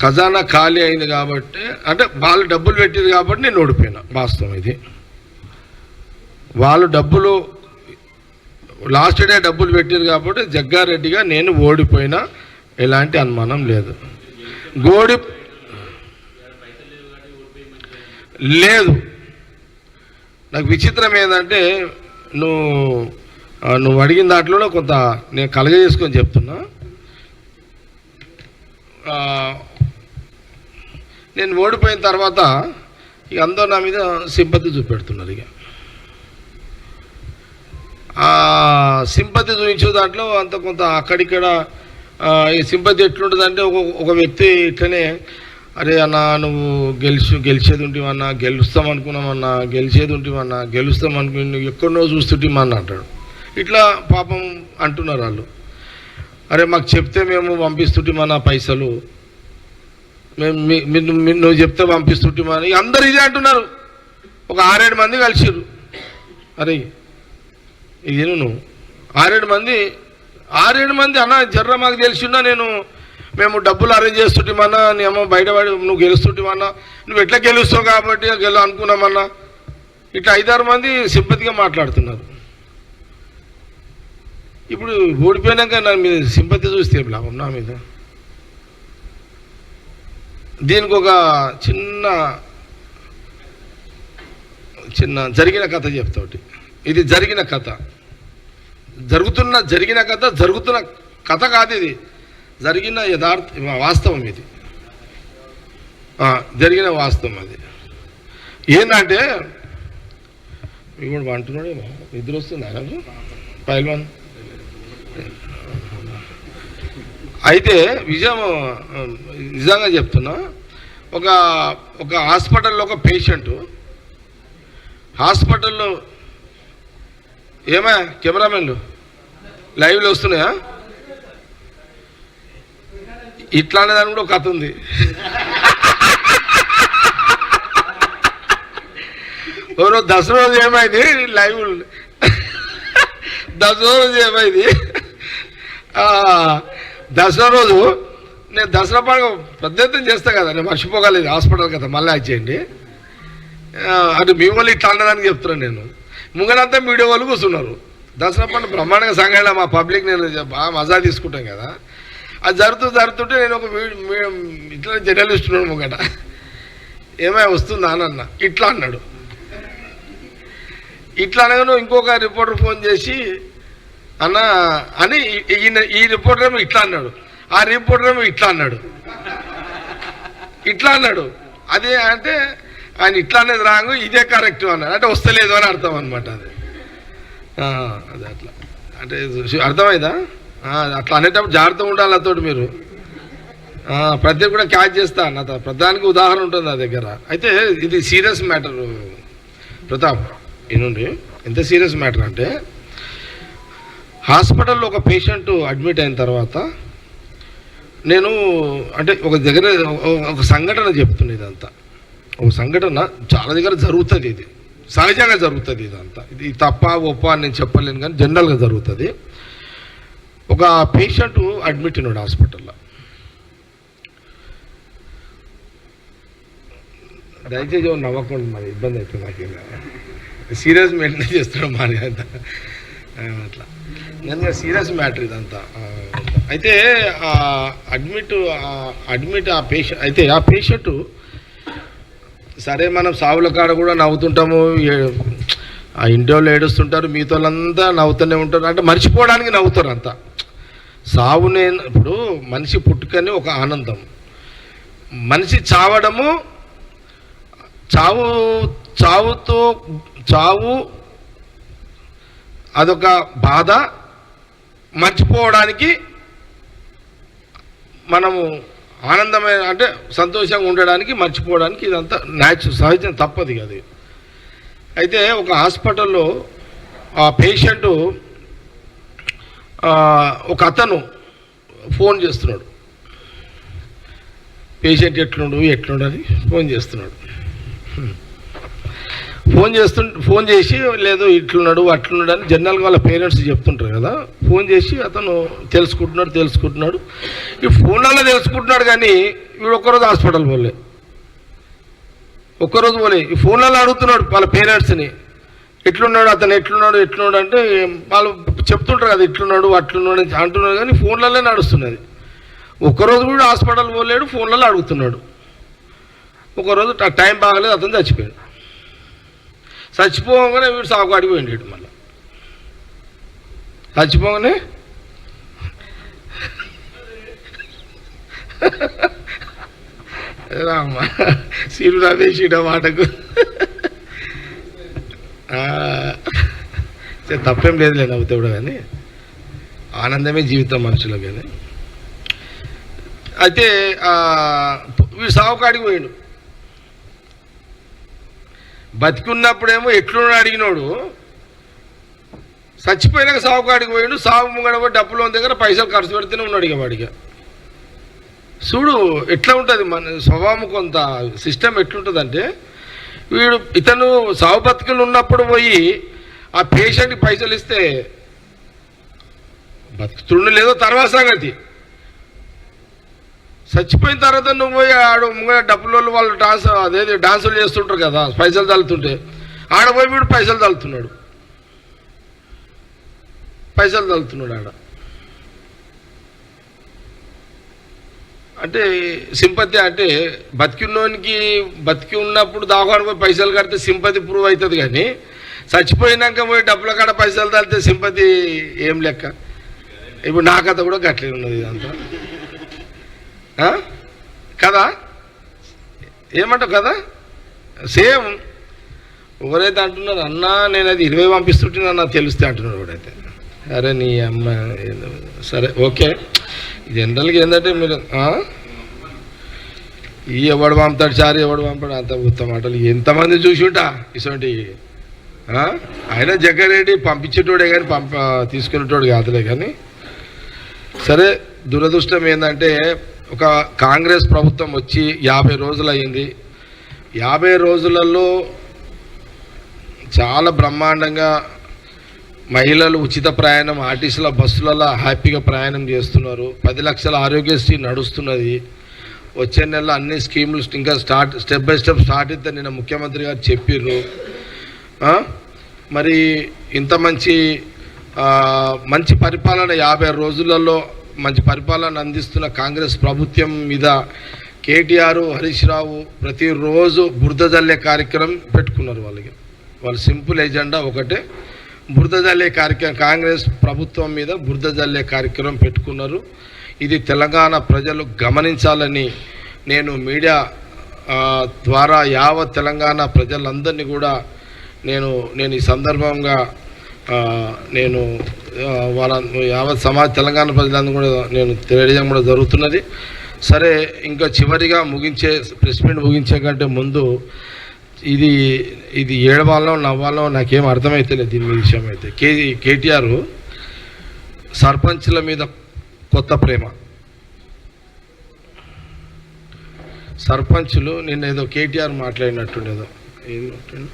ఖజానా ఖాళీ అయింది కాబట్టి, అంటే వాళ్ళు డబ్బులు పెట్టారు కాబట్టి నేను ఓడిపోయినా. వాస్తవం ఇది. వాళ్ళు డబ్బులు లాస్ట్ డే డబ్బులు పెట్టారు కాబట్టి జగ్గారెడ్డిగా నేను ఓడిపోయినా, ఎలాంటి అనుమానం లేదు. లేదు. నాకు విచిత్రం ఏంటంటే నువ్వు అడిగిన దాంట్లో కొంత నేను కలగజేసుకొని చెప్తున్నా. నేను ఓడిపోయిన తర్వాత ఇక అందరూ నా మీద సింపతి చూపెడుతున్నారు. ఇక సింపతి చూపించే దాంట్లో అంత కొంత అక్కడిక్కడ ఈ సింపతి ఎట్లుంటుందంటే ఒక వ్యక్తి ఇట్లనే, అరే అన్న నువ్వు గెలిచేది ఉంటేమన్నా, గెలుస్తామనుకున్నామన్నా, గెలిచేది ఉంటేమన్నా, గెలుస్తామనుకుని నువ్వు ఎక్కడో చూస్తుంటేమన్నా అంటాడు. ఇట్లా పాపం అంటున్నారు వాళ్ళు. అరే మాకు చెప్తే మేము పంపిస్తుంటేమన్నా పైసలు, నువ్వు చెప్తే పంపిస్తుంటేమని అందరు ఇదే అంటున్నారు. ఒక 6-7 మంది కలిసిరు. అరే ఇది నువ్వు 6-7 మంది అన్న జర్ర మాకు తెలిసిన్నా మేము డబ్బులు అరేంజ్ చేస్తుంటేమన్నా, నీ అమ్మ బయటపడి నువ్వు గెలుస్తుంటేమన్నా, నువ్వు ఎట్లా గెలుస్తావు కాబట్టి అనుకున్నామన్నా, ఇట్లా 5-6 మంది సింపతిగా మాట్లాడుతున్నారు. ఇప్పుడు ఓడిపోయినాక నా మీద సింపతి చూస్తే లాభం నా మీద. దీనికి ఒక చిన్న జరిగిన కథ చెప్తా. ఒకటి ఇది జరిగిన కథ, జరిగిన జరుగుతున్న కథ కాదు, ఇది జరిగిన వాస్తవం. ఇది జరిగిన వాస్తవం. అది ఏంటంటే ఇప్పుడు అంటున్నాడేమో నిద్ర వస్తుందా నాకు పైల్వాన్. అయితే నిజంగా చెప్తున్నా, ఒక హాస్పిటల్లో ఒక పేషెంట్ హాస్పిటల్లో ఏమా కెమెరామెన్లు లైవ్లో వస్తున్నాయా? ఇట్లానే దాని కూడా ఒక కథ ఉంది. ఎవరో దసరా రోజు ఏమైంది లైవ్, దసరా రోజు ఏమైంది, దసరా రోజు నేను దసరా పండుగ పెద్ద ఎత్తున చేస్తా కదా, నేను మర్చిపోగలేదు హాస్పిటల్ కదా, మళ్ళీ చేయండి అటు మీ వాళ్ళు ఇట్లా అన్నదానికి చెప్తున్నాను. నేను ముంగనంతా మీడియా వాళ్ళు కూర్చున్నారు. దసరా పండుగ బ్రహ్మాండంగా సంఘటన, మా పబ్లిక్ నేను బాగా మజా తీసుకుంటాం కదా, అది జరుగుతుంటే నేను ఒక ఇట్లా జర్నలిస్ట్ ఉన్నాడు ముంగట, ఏమై వస్తుందా అని అన్న. ఇట్లా అన్నాడు. ఇట్లా అనగానే ఇంకొక రిపోర్టర్ ఫోన్ చేసి అన్న అని ఈ రిపోర్టర్ ఏమో ఇట్లా అన్నాడు, ఆ రిపోర్టర్ ఏమో ఇట్లా అన్నాడు. అదే అంటే ఆయన ఇట్లా అనేది రాంగు, ఇదే కరెక్ట్ అన్నాడు. అంటే వస్తలేదు అని అర్థం అనమాట. అది అట్లా అంటే అర్థమైందా? అట్లా అనేటప్పుడు జాగ్రత్త ఉండాలి అతోటి మీరు. ప్రతి కూడా క్యాచ్ చేస్తా అన్న, ప్రధానికి ఉదాహరణ ఉంటుంది నా దగ్గర. అయితే ఇది సీరియస్ మ్యాటర్ ప్రతాప్, ఇనుండి ఎంత సీరియస్ మ్యాటర్ అంటే, హాస్పిటల్లో ఒక పేషెంట్ అడ్మిట్ అయిన తర్వాత నేను అంటే ఒక దగ్గర ఒక సంఘటన చెప్తున్నా. ఇదంతా ఒక సంఘటన చాలా దగ్గర జరుగుతుంది, ఇది సహజంగా జరుగుతుంది. ఇదంతా ఇది తప్ప ఒప్ప అని నేను చెప్పలేను, కానీ జనరల్గా జరుగుతుంది. ఒక పేషెంట్ అడ్మిట్ అయినాడు హాస్పిటల్లో. దయచేసి నవ్వకుండా, మరి ఇబ్బంది అవుతుంది నాకు, సీరియస్ మెయింటైన్ చేస్తున్నాం మరి అంతా అట్లా. నేను సీరియస్ మ్యాటర్ ఇదంతా. అయితే అడ్మిట్ ఆ పేషెంట్, అయితే ఆ పేషెంట్ సరే మనం సావుల కాడ కూడా నవ్వుతుంటాము, ఆ ఇంటి వాళ్ళు ఏడుస్తుంటారు, మిగతా వాళ్ళంతా నవ్వుతూనే ఉంటారు. అంటే మర్చిపోవడానికి నవ్వుతారు అంతా. సావునే ఇప్పుడు మనిషి పుట్టుకని ఒక ఆనందం, మనిషి చావడము, చావు అదొక బాధ. మర్చిపోవడానికి మనము ఆనందమైన అంటే సంతోషంగా ఉండడానికి, మర్చిపోవడానికి ఇదంతా సహజం, తప్పదు అది. అయితే ఒక హాస్పిటల్లో ఆ పేషెంటు ఒక అతను ఫోన్ చేస్తున్నాడు, పేషెంట్ ఎట్లుండు అని ఫోన్ చేస్తున్నాడు. ఫోన్ చేసి లేదు ఇట్లున్నాడు అట్లున్నాడు అని జనరల్గా వాళ్ళ పేరెంట్స్ చెప్తుంటారు కదా. ఫోన్ చేసి అతను తెలుసుకుంటున్నాడు. ఈ ఫోన్లలో తెలుసుకుంటున్నాడు, కానీ వీడు ఒక్కరోజు హాస్పిటల్ పోలే, ఈ ఫోన్లలో అడుగుతున్నాడు వాళ్ళ పేరెంట్స్ని, ఎట్లున్నాడు అతను, ఎట్లున్నాడు అంటే వాళ్ళు చెప్తుంటారు కదా ఇట్లున్నాడు అట్లున్నాడు అంటున్నాడు, కానీ ఫోన్లలో నడుస్తున్నది. ఒక్కరోజు కూడా హాస్పిటల్ పోలేడు, ఫోన్లలో అడుగుతున్నాడు. ఒకరోజు టైం బాగలేదు, అతను చచ్చిపోయాడు. చచ్చిపోగానే వీడు సాగు అడిగిపోయింది. మళ్ళీ చచ్చిపోగానే రామ్మ సీరు రవేష్ మాటకు తప్పేం లేదులే, నవ్వుతాడు కానీ ఆనందమే జీవితం మనుషులకు. కానీ అయితే వీడు సాగు అడిగిపోయాడు. బతికి ఉన్నప్పుడేమో ఎట్లున్నాడు అడిగినాడు, చచ్చిపోయినాక సాగు కాడికి పోయాడు. సాగు ముంగడ పోయి డబ్బులో దగ్గర పైసలు ఖర్చు పెడితేనే ఉన్నాడు. ఇక వాడిగా చూడు ఎట్లా ఉంటుంది మన స్వభావం, కొంత సిస్టమ్ ఎట్లుంటుందంటే, ఇతను సాగు బతుకులు ఉన్నప్పుడు పోయి ఆ పేషెంట్కి పైసలు ఇస్తే బతుకుతుండు లేదో తర్వాత సంగతి. చచ్చిపోయిన తర్వాత నువ్వు పోయి ఆడు ముంగ డబ్బుల వాళ్ళు డాన్సులు చేస్తుంటారు కదా, పైసలు తల్లుతుంటే ఆడపోయి వీడు పైసలు తల్లుతున్నాడు ఆడ. అంటే సింపతి అంటే బతికి ఉన్నప్పుడు దాగాడు పోయి పైసలు కడితే సింపతి ప్రూవ్ అవుతుంది, కానీ చచ్చిపోయినాక పోయి డబ్బుల కాడ పైసలు తల్లితే సింపతి ఏం లెక్క. ఇప్పుడు నా కథ కూడా గట్లే ఉన్నది ఇదంతా కదా, ఏమంటావు కదా. సేమ్ ఎవరైతే అంటున్నారు అన్నా నేను అది 20 పంపిస్తుంటున్నా నాకు తెలుస్తే అంటున్నాడు ఎవడైతే. అరే నీ అమ్మ సరే ఓకే. జనరల్గా ఏంటంటే మీరు ఈ ఎవడు పంపుతాడు చారు ఎవడు పంపాడు అంత ఉత్తమ మాటలు ఎంతమంది చూసి ఉంటా ఇటువంటి. ఆయన జగ్గారెడ్డి పంపించేటోడే కానీ తీసుకునేటోడు కాదులే. కానీ సరే దురదృష్టం ఏంటంటే ఒక కాంగ్రెస్ ప్రభుత్వం వచ్చి 50 రోజులు అయింది. 50 రోజులలో చాలా బ్రహ్మాండంగా మహిళలు ఉచిత ప్రయాణం ఆర్టీసీల బస్సులలో హ్యాపీగా ప్రయాణం చేస్తున్నారు. 10 లక్షల ఆరోగ్యశ్రీ నడుస్తున్నది. వచ్చే నెలలో అన్ని స్కీములు ఇంకా స్టెప్ బై స్టెప్ స్టార్ట్ అయితే నిన్న ముఖ్యమంత్రి గారు చెప్పిర్రు. మరి ఇంత మంచి పరిపాలన 50 రోజులలో మంచి పరిపాలన అందిస్తున్న కాంగ్రెస్ ప్రభుత్వం మీద కేటీఆర్ హరీష్ రావు ప్రతిరోజు బురద జల్లే కార్యక్రమం పెట్టుకున్నారు. వాళ్ళ సింపుల్ ఎజెండా ఒకటే, బురద జల్లే కార్యక్రమం. కాంగ్రెస్ ప్రభుత్వం మీద బురద జల్లే కార్యక్రమం పెట్టుకున్నారు. ఇది తెలంగాణ ప్రజలు గమనించాలని నేను మీడియా ద్వారా యావత్ తెలంగాణ ప్రజలందరినీ కూడా నేను ఈ సందర్భంగా నేను వాళ్ళ యావత్ తెలంగాణ ప్రజలందరూ కూడా నేను తెలియజేయడం కూడా జరుగుతున్నది. సరే ఇంకా చివరిగా ప్రెస్ మీట్ ముగించే కంటే ముందు ఇది ఏడవాళ్ళం నవ్వాళ్ళం నాకేం అర్థమైతలేదు దీని విషయం అయితే. కేటీఆర్ సర్పంచ్ల మీద కొత్త ప్రేమ. సర్పంచులు నిన్న ఏదో కేటీఆర్ మాట్లాడినట్టుండేదో ఏది మాట్లాడి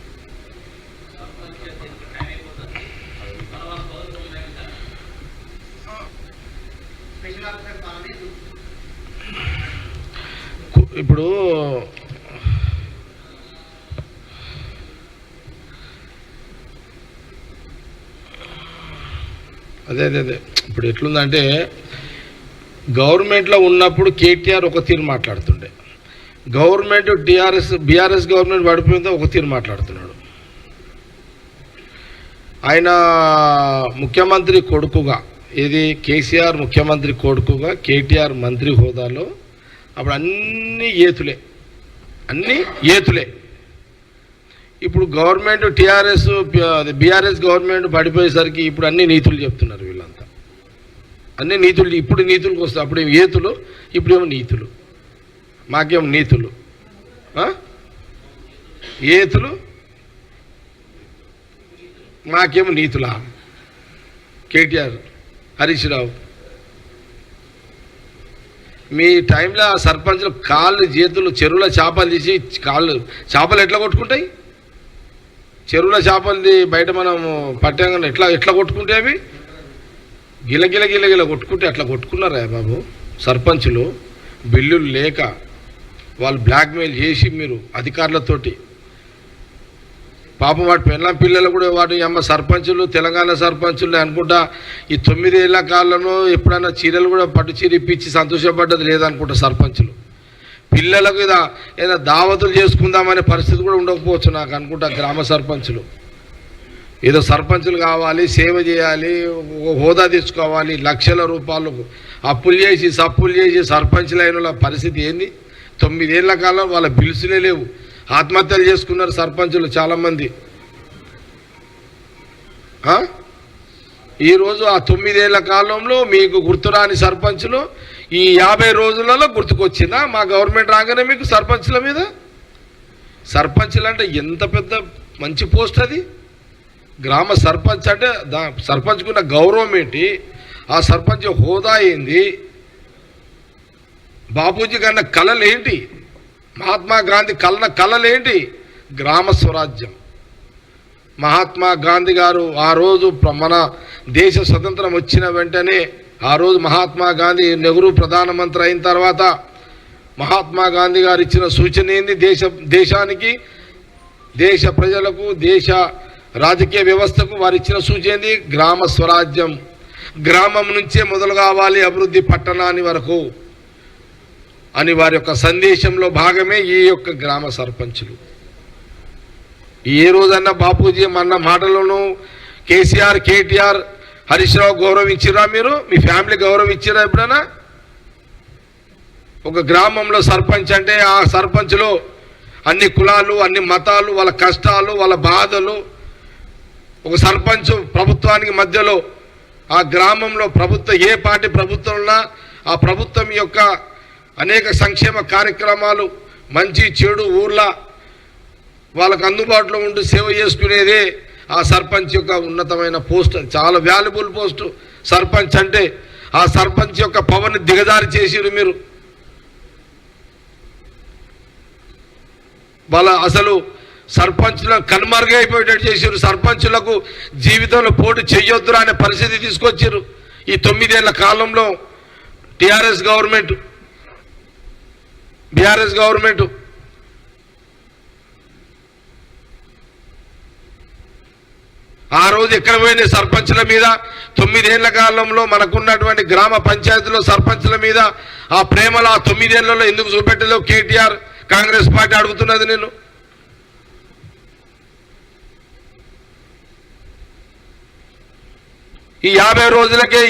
ఇప్పుడు అదే ఇప్పుడు ఎట్లుందంటే గవర్నమెంట్లో ఉన్నప్పుడు కేటీఆర్ ఒక తీరు మాట్లాడుతుండే, గవర్నమెంట్ బీఆర్ఎస్ గవర్నమెంట్ పడిపోయిందో ఒక తీరు మాట్లాడుతున్నాడు. ఆయన ముఖ్యమంత్రి కొడుకుగా కేసీఆర్ ముఖ్యమంత్రి కొడుకుగా కేటీఆర్ మంత్రి హోదాలో అప్పుడు అన్నీ ఏతులే. ఇప్పుడు గవర్నమెంట్ బీఆర్ఎస్ గవర్నమెంట్ పడిపోయేసరికి ఇప్పుడు అన్ని నీతులు చెప్తున్నారు వీళ్ళంతా. అన్ని నీతులు ఇప్పుడు నీతులకు వస్తాయి. అప్పుడేమో ఏతులు, ఇప్పుడేమో నీతులు. మాకేమో నీతులు, ఏతులు, మాకేమో నీతులా? కేటీఆర్ హరీష్ రావు మీ టైంలో సర్పంచ్లు కాళ్ళు చేతులు చెరువుల చేపలు తీసి చేపలు ఎట్లా కొట్టుకుంటాయి? చెరువుల చేపలది బయట మనం పట్టాంగా ఎట్లా కొట్టుకుంటే అవి గిలగిల కొట్టుకుంటే అట్లా కొట్టుకున్నారా బాబు? సర్పంచులు బిల్లులు లేక వాళ్ళు బ్లాక్మెయిల్ చేసి మీరు అధికారులతోటి పాపం వాటి పెళ్ళం పిల్లలు కూడా వాటి అమ్మ సర్పంచులు తెలంగాణ సర్పంచులు అనుకుంటా ఈ 9 ఏళ్ల కాలంలో ఎప్పుడైనా చీరలు కూడా పట్టు చీర ఇప్పించి సంతోషపడ్డది లేదనుకుంటా. సర్పంచులు పిల్లలకు ఏదైనా దావతులు చేసుకుందామనే పరిస్థితి కూడా ఉండకపోవచ్చు నాకు అనుకుంటా. గ్రామ సర్పంచులు ఏదో సర్పంచులు కావాలి, సేవ చేయాలి, హోదా తెచ్చుకోవాలి, లక్షల రూపాయలు అప్పులు చేసి సప్పులు చేసి సర్పంచులు అయిన పరిస్థితి ఏంది? 9 ఏళ్ల కాలం వాళ్ళ బిల్సులే లేవు. ఆత్మహత్యలు చేసుకున్నారు సర్పంచులు చాలామంది. ఈరోజు ఆ 9 ఏళ్ల కాలంలో మీకు గుర్తురాని సర్పంచులు ఈ 50 రోజులలో గుర్తుకొచ్చిందా మా గవర్నమెంట్ రాగానే మీకు సర్పంచుల మీద? సర్పంచులు అంటే ఎంత పెద్ద మంచి పోస్ట్ అది. గ్రామ సర్పంచ్ అంటే సర్పంచ్కున్న గౌరవం ఏంటి? ఆ సర్పంచ్ హోదా ఏంది? బాపూజీ కన్నా కళలేంటి? మహాత్మా గాంధీ కళలేంటి? గ్రామ స్వరాజ్యం. మహాత్మా గాంధీ గారు ఆ రోజు మన దేశ స్వతంత్రం వచ్చిన వెంటనే ఆ రోజు మహాత్మా గాంధీ నెహ్రూ ప్రధానమంత్రి అయిన తర్వాత మహాత్మా గాంధీ గారు ఇచ్చిన సూచన ఏంది? దేశానికి, దేశ ప్రజలకు, దేశ రాజకీయ వ్యవస్థకు వారు ఇచ్చిన సూచన ఏంది? గ్రామ స్వరాజ్యం. గ్రామం నుంచే మొదలు కావాలి అభివృద్ధి పట్టణాన్ని వరకు అని వారి యొక్క సందేశంలో భాగమే ఈ యొక్క గ్రామ సర్పంచులు. ఏ రోజన్నా బాపూజీ అన్న మాటలను కేసీఆర్, కేటీఆర్, హరీష్ రావు గౌరవించిరా? మీరు మీ ఫ్యామిలీ గౌరవించిరా ఎప్పుడైనా? ఒక గ్రామంలో సర్పంచ్ అంటే ఆ సర్పంచ్లో అన్ని కులాలు, అన్ని మతాలు, వాళ్ళ కష్టాలు, వాళ్ళ బాధలు, ఒక సర్పంచ్ ప్రభుత్వానికి మధ్యలో ఆ గ్రామంలో ఏ పార్టీ ప్రభుత్వం ఉన్నా ఆ ప్రభుత్వం యొక్క అనేక సంక్షేమ కార్యక్రమాలు మంచి చెడు ఊర్లో వాళ్ళకు అందుబాటులో ఉండి సేవ చేసుకునేదే ఆ సర్పంచ్ యొక్క ఉన్నతమైన పోస్ట్. చాలా వాల్యుబుల్ పోస్టు సర్పంచ్ అంటే. ఆ సర్పంచ్ యొక్క పవర్ని దిగజారి చేసిరు మీరు. వాళ్ళ అసలు సర్పంచ్లను కనుమరుగైపోయేటట్టు చేసారు. సర్పంచులకు జీవితంలో పోటీ చెయ్యొద్దురా అనే పరిస్థితి తీసుకొచ్చారు. ఈ 9 ఏళ్ల కాలంలో బీఆర్ఎస్ గవర్నమెంట్ ఆ రోజు ఎక్కడ పోయినాయి సర్పంచ్ల మీద? 9 ఏళ్ల కాలంలో మనకున్నటువంటి గ్రామ పంచాయతీలో సర్పంచ్ల మీద ఆ ప్రేమలు ఆ 9 ఏళ్లలో ఎందుకు చూపెట్టలేవు కేటీఆర్ కాంగ్రెస్ పార్టీ అడుగుతున్నది నేను. ఈ 50 రోజులకే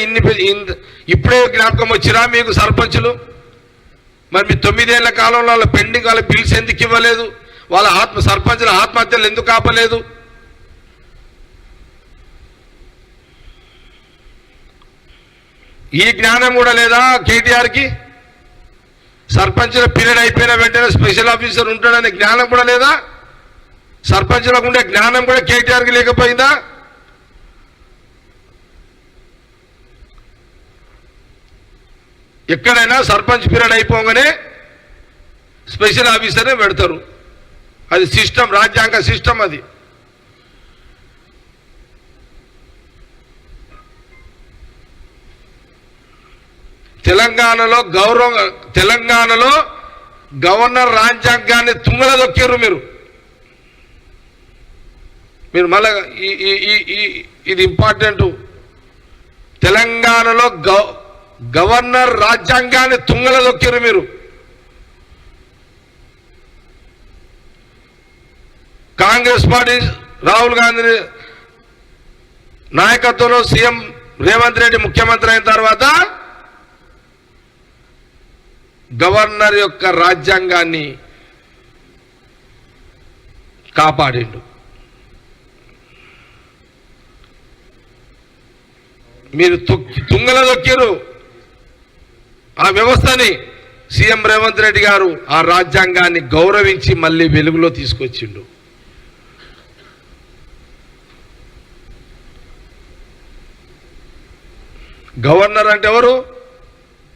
ఇప్పుడే జ్ఞాపకం వచ్చిరా మీకు సర్పంచులు? మరి మీ 9 ఏళ్ల కాలంలో వాళ్ళ పెండింగ్ వాళ్ళ బిల్స్ ఎందుకు ఇవ్వలేదు? వాళ్ళ సర్పంచుల ఆత్మహత్యలు ఎందుకు ఆపలేదు? ఈ జ్ఞానం కూడా లేదా కేటీఆర్కి? సర్పంచుల పీరియడ్ అయిపోయిన వెంటనే స్పెషల్ ఆఫీసర్ ఉంటాడనే జ్ఞానం కూడా లేదా? సర్పంచులకు ఉండే జ్ఞానం కూడా కేటీఆర్కి లేకపోయిందా? ఎక్కడైనా సర్పంచ్ పీరియడ్ అయిపోగానే స్పెషల్ ఆఫీసరే పెడతారు. అది సిస్టమ్, రాజ్యాంగ సిస్టమ్ అది. తెలంగాణలో గవర్నర్ రాజ్యాంగాన్ని తుంగల దొక్కారు మీరు. మళ్ళా ఇది ఇంపార్టెంట్. తెలంగాణలో గవర్నర్ రాజ్యాంగాన్ని తుంగల దొక్కారు మీరు. కాంగ్రెస్ పార్టీ రాహుల్ గాంధీ నాయకత్వంలో సీఎం రేవంత్ రెడ్డి ముఖ్యమంత్రి అయిన తర్వాత గవర్నర్ యొక్క రాజ్యాంగాన్ని కాపాడిండు. మీరు తుంగల దొక్కిరు ఆ వ్యవస్థని. సీఎం రేవంత్ రెడ్డి గారు ఆ రాజ్యాంగాన్ని గౌరవించి మళ్ళీ వెలుగులో తీసుకొచ్చిండు. గవర్నర్ అంటే ఎవరు?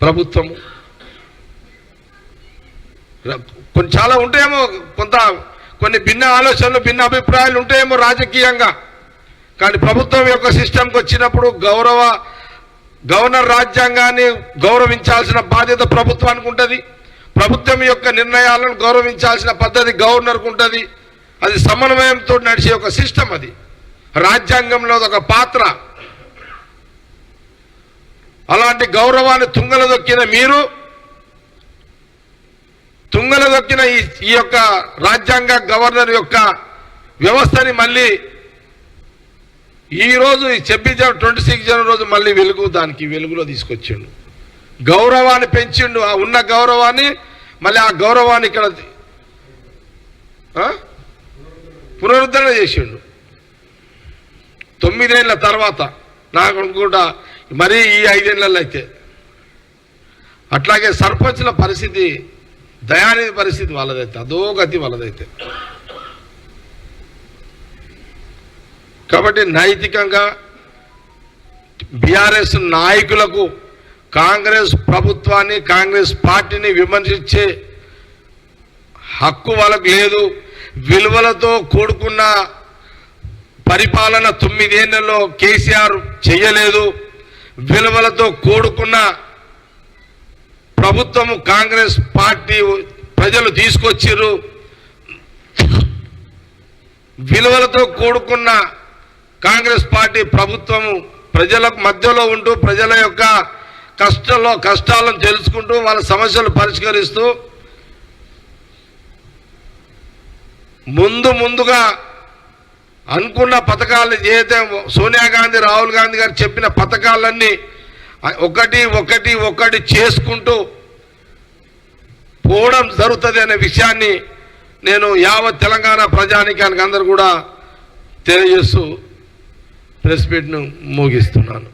ప్రభుత్వము. చాలా ఉంటాయేమో, కొన్ని భిన్న ఆలోచనలు, భిన్న అభిప్రాయాలు ఉంటాయేమో రాజకీయంగా. కానీ ప్రభుత్వం యొక్క సిస్టమ్కి వచ్చినప్పుడు గవర్నర్ రాజ్యాంగాన్ని గౌరవించాల్సిన బాధ్యత ప్రభుత్వానికి ఉంటుంది. ప్రభుత్వం యొక్క నిర్ణయాలను గౌరవించాల్సిన పద్ధతి గవర్నర్కు ఉంటుంది. అది సమన్వయంతో నడిచే ఒక సిస్టమ్. అది రాజ్యాంగంలో ఒక పాత్ర. అలాంటి గౌరవాన్ని తుంగల దొక్కిన మీరు, తుంగల దొక్కిన ఈ యొక్క రాజ్యాంగ గవర్నర్ యొక్క వ్యవస్థని మళ్ళీ ఈరోజు 26 జనవరి రోజు మళ్ళీ దానికి వెలుగులో తీసుకొచ్చిండు. గౌరవాన్ని పెంచిండు. ఆ ఉన్న గౌరవాన్ని మళ్ళీ ఆ గౌరవాన్ని ఇక్కడ పునరుద్ధరణ చేసిండు 9 ఏళ్ల తర్వాత. నాకు అనుకుంటా మరీ ఈ 5 ఏళ్లలో అయితే. అట్లాగే సర్పంచ్ల పరిస్థితి, దయానిధి పరిస్థితి వాళ్ళదైతే అధోగతి వాళ్ళదైతే. కాబట్టి నైతికంగా బీఆర్ఎస్ నాయకులకు కాంగ్రెస్ ప్రభుత్వాన్ని, కాంగ్రెస్ పార్టీని విమర్శించే హక్కు వాళ్ళకు లేదు. విలువలతో కూడుకున్న పరిపాలన 9 ఏళ్లలో కేసీఆర్ చేయలేదు. విలువలతో కూడుకున్న ప్రభుత్వము కాంగ్రెస్ పార్టీ ప్రజలు తీసుకొచ్చిర్రు. విలువలతో కూడుకున్న కాంగ్రెస్ పార్టీ ప్రభుత్వము ప్రజలకు మధ్యలో ఉంటూ ప్రజల యొక్క కష్టాలను తెలుసుకుంటూ వాళ్ళ సమస్యలు పరిష్కరిస్తూ ముందుగా అనుకున్న పథకాలు ఏదైతే సోనియా గాంధీ, రాహుల్ గాంధీ గారు చెప్పిన పథకాలన్నీ ఒకటి చేసుకుంటూ పోవడం జరుగుతుంది అనే విషయాన్ని నేను యావత్ తెలంగాణ ప్రజానీకానికి అందరూ కూడా తెలియజేస్తూ ప్రెస్ మీట్ను ముగిస్తున్నాను.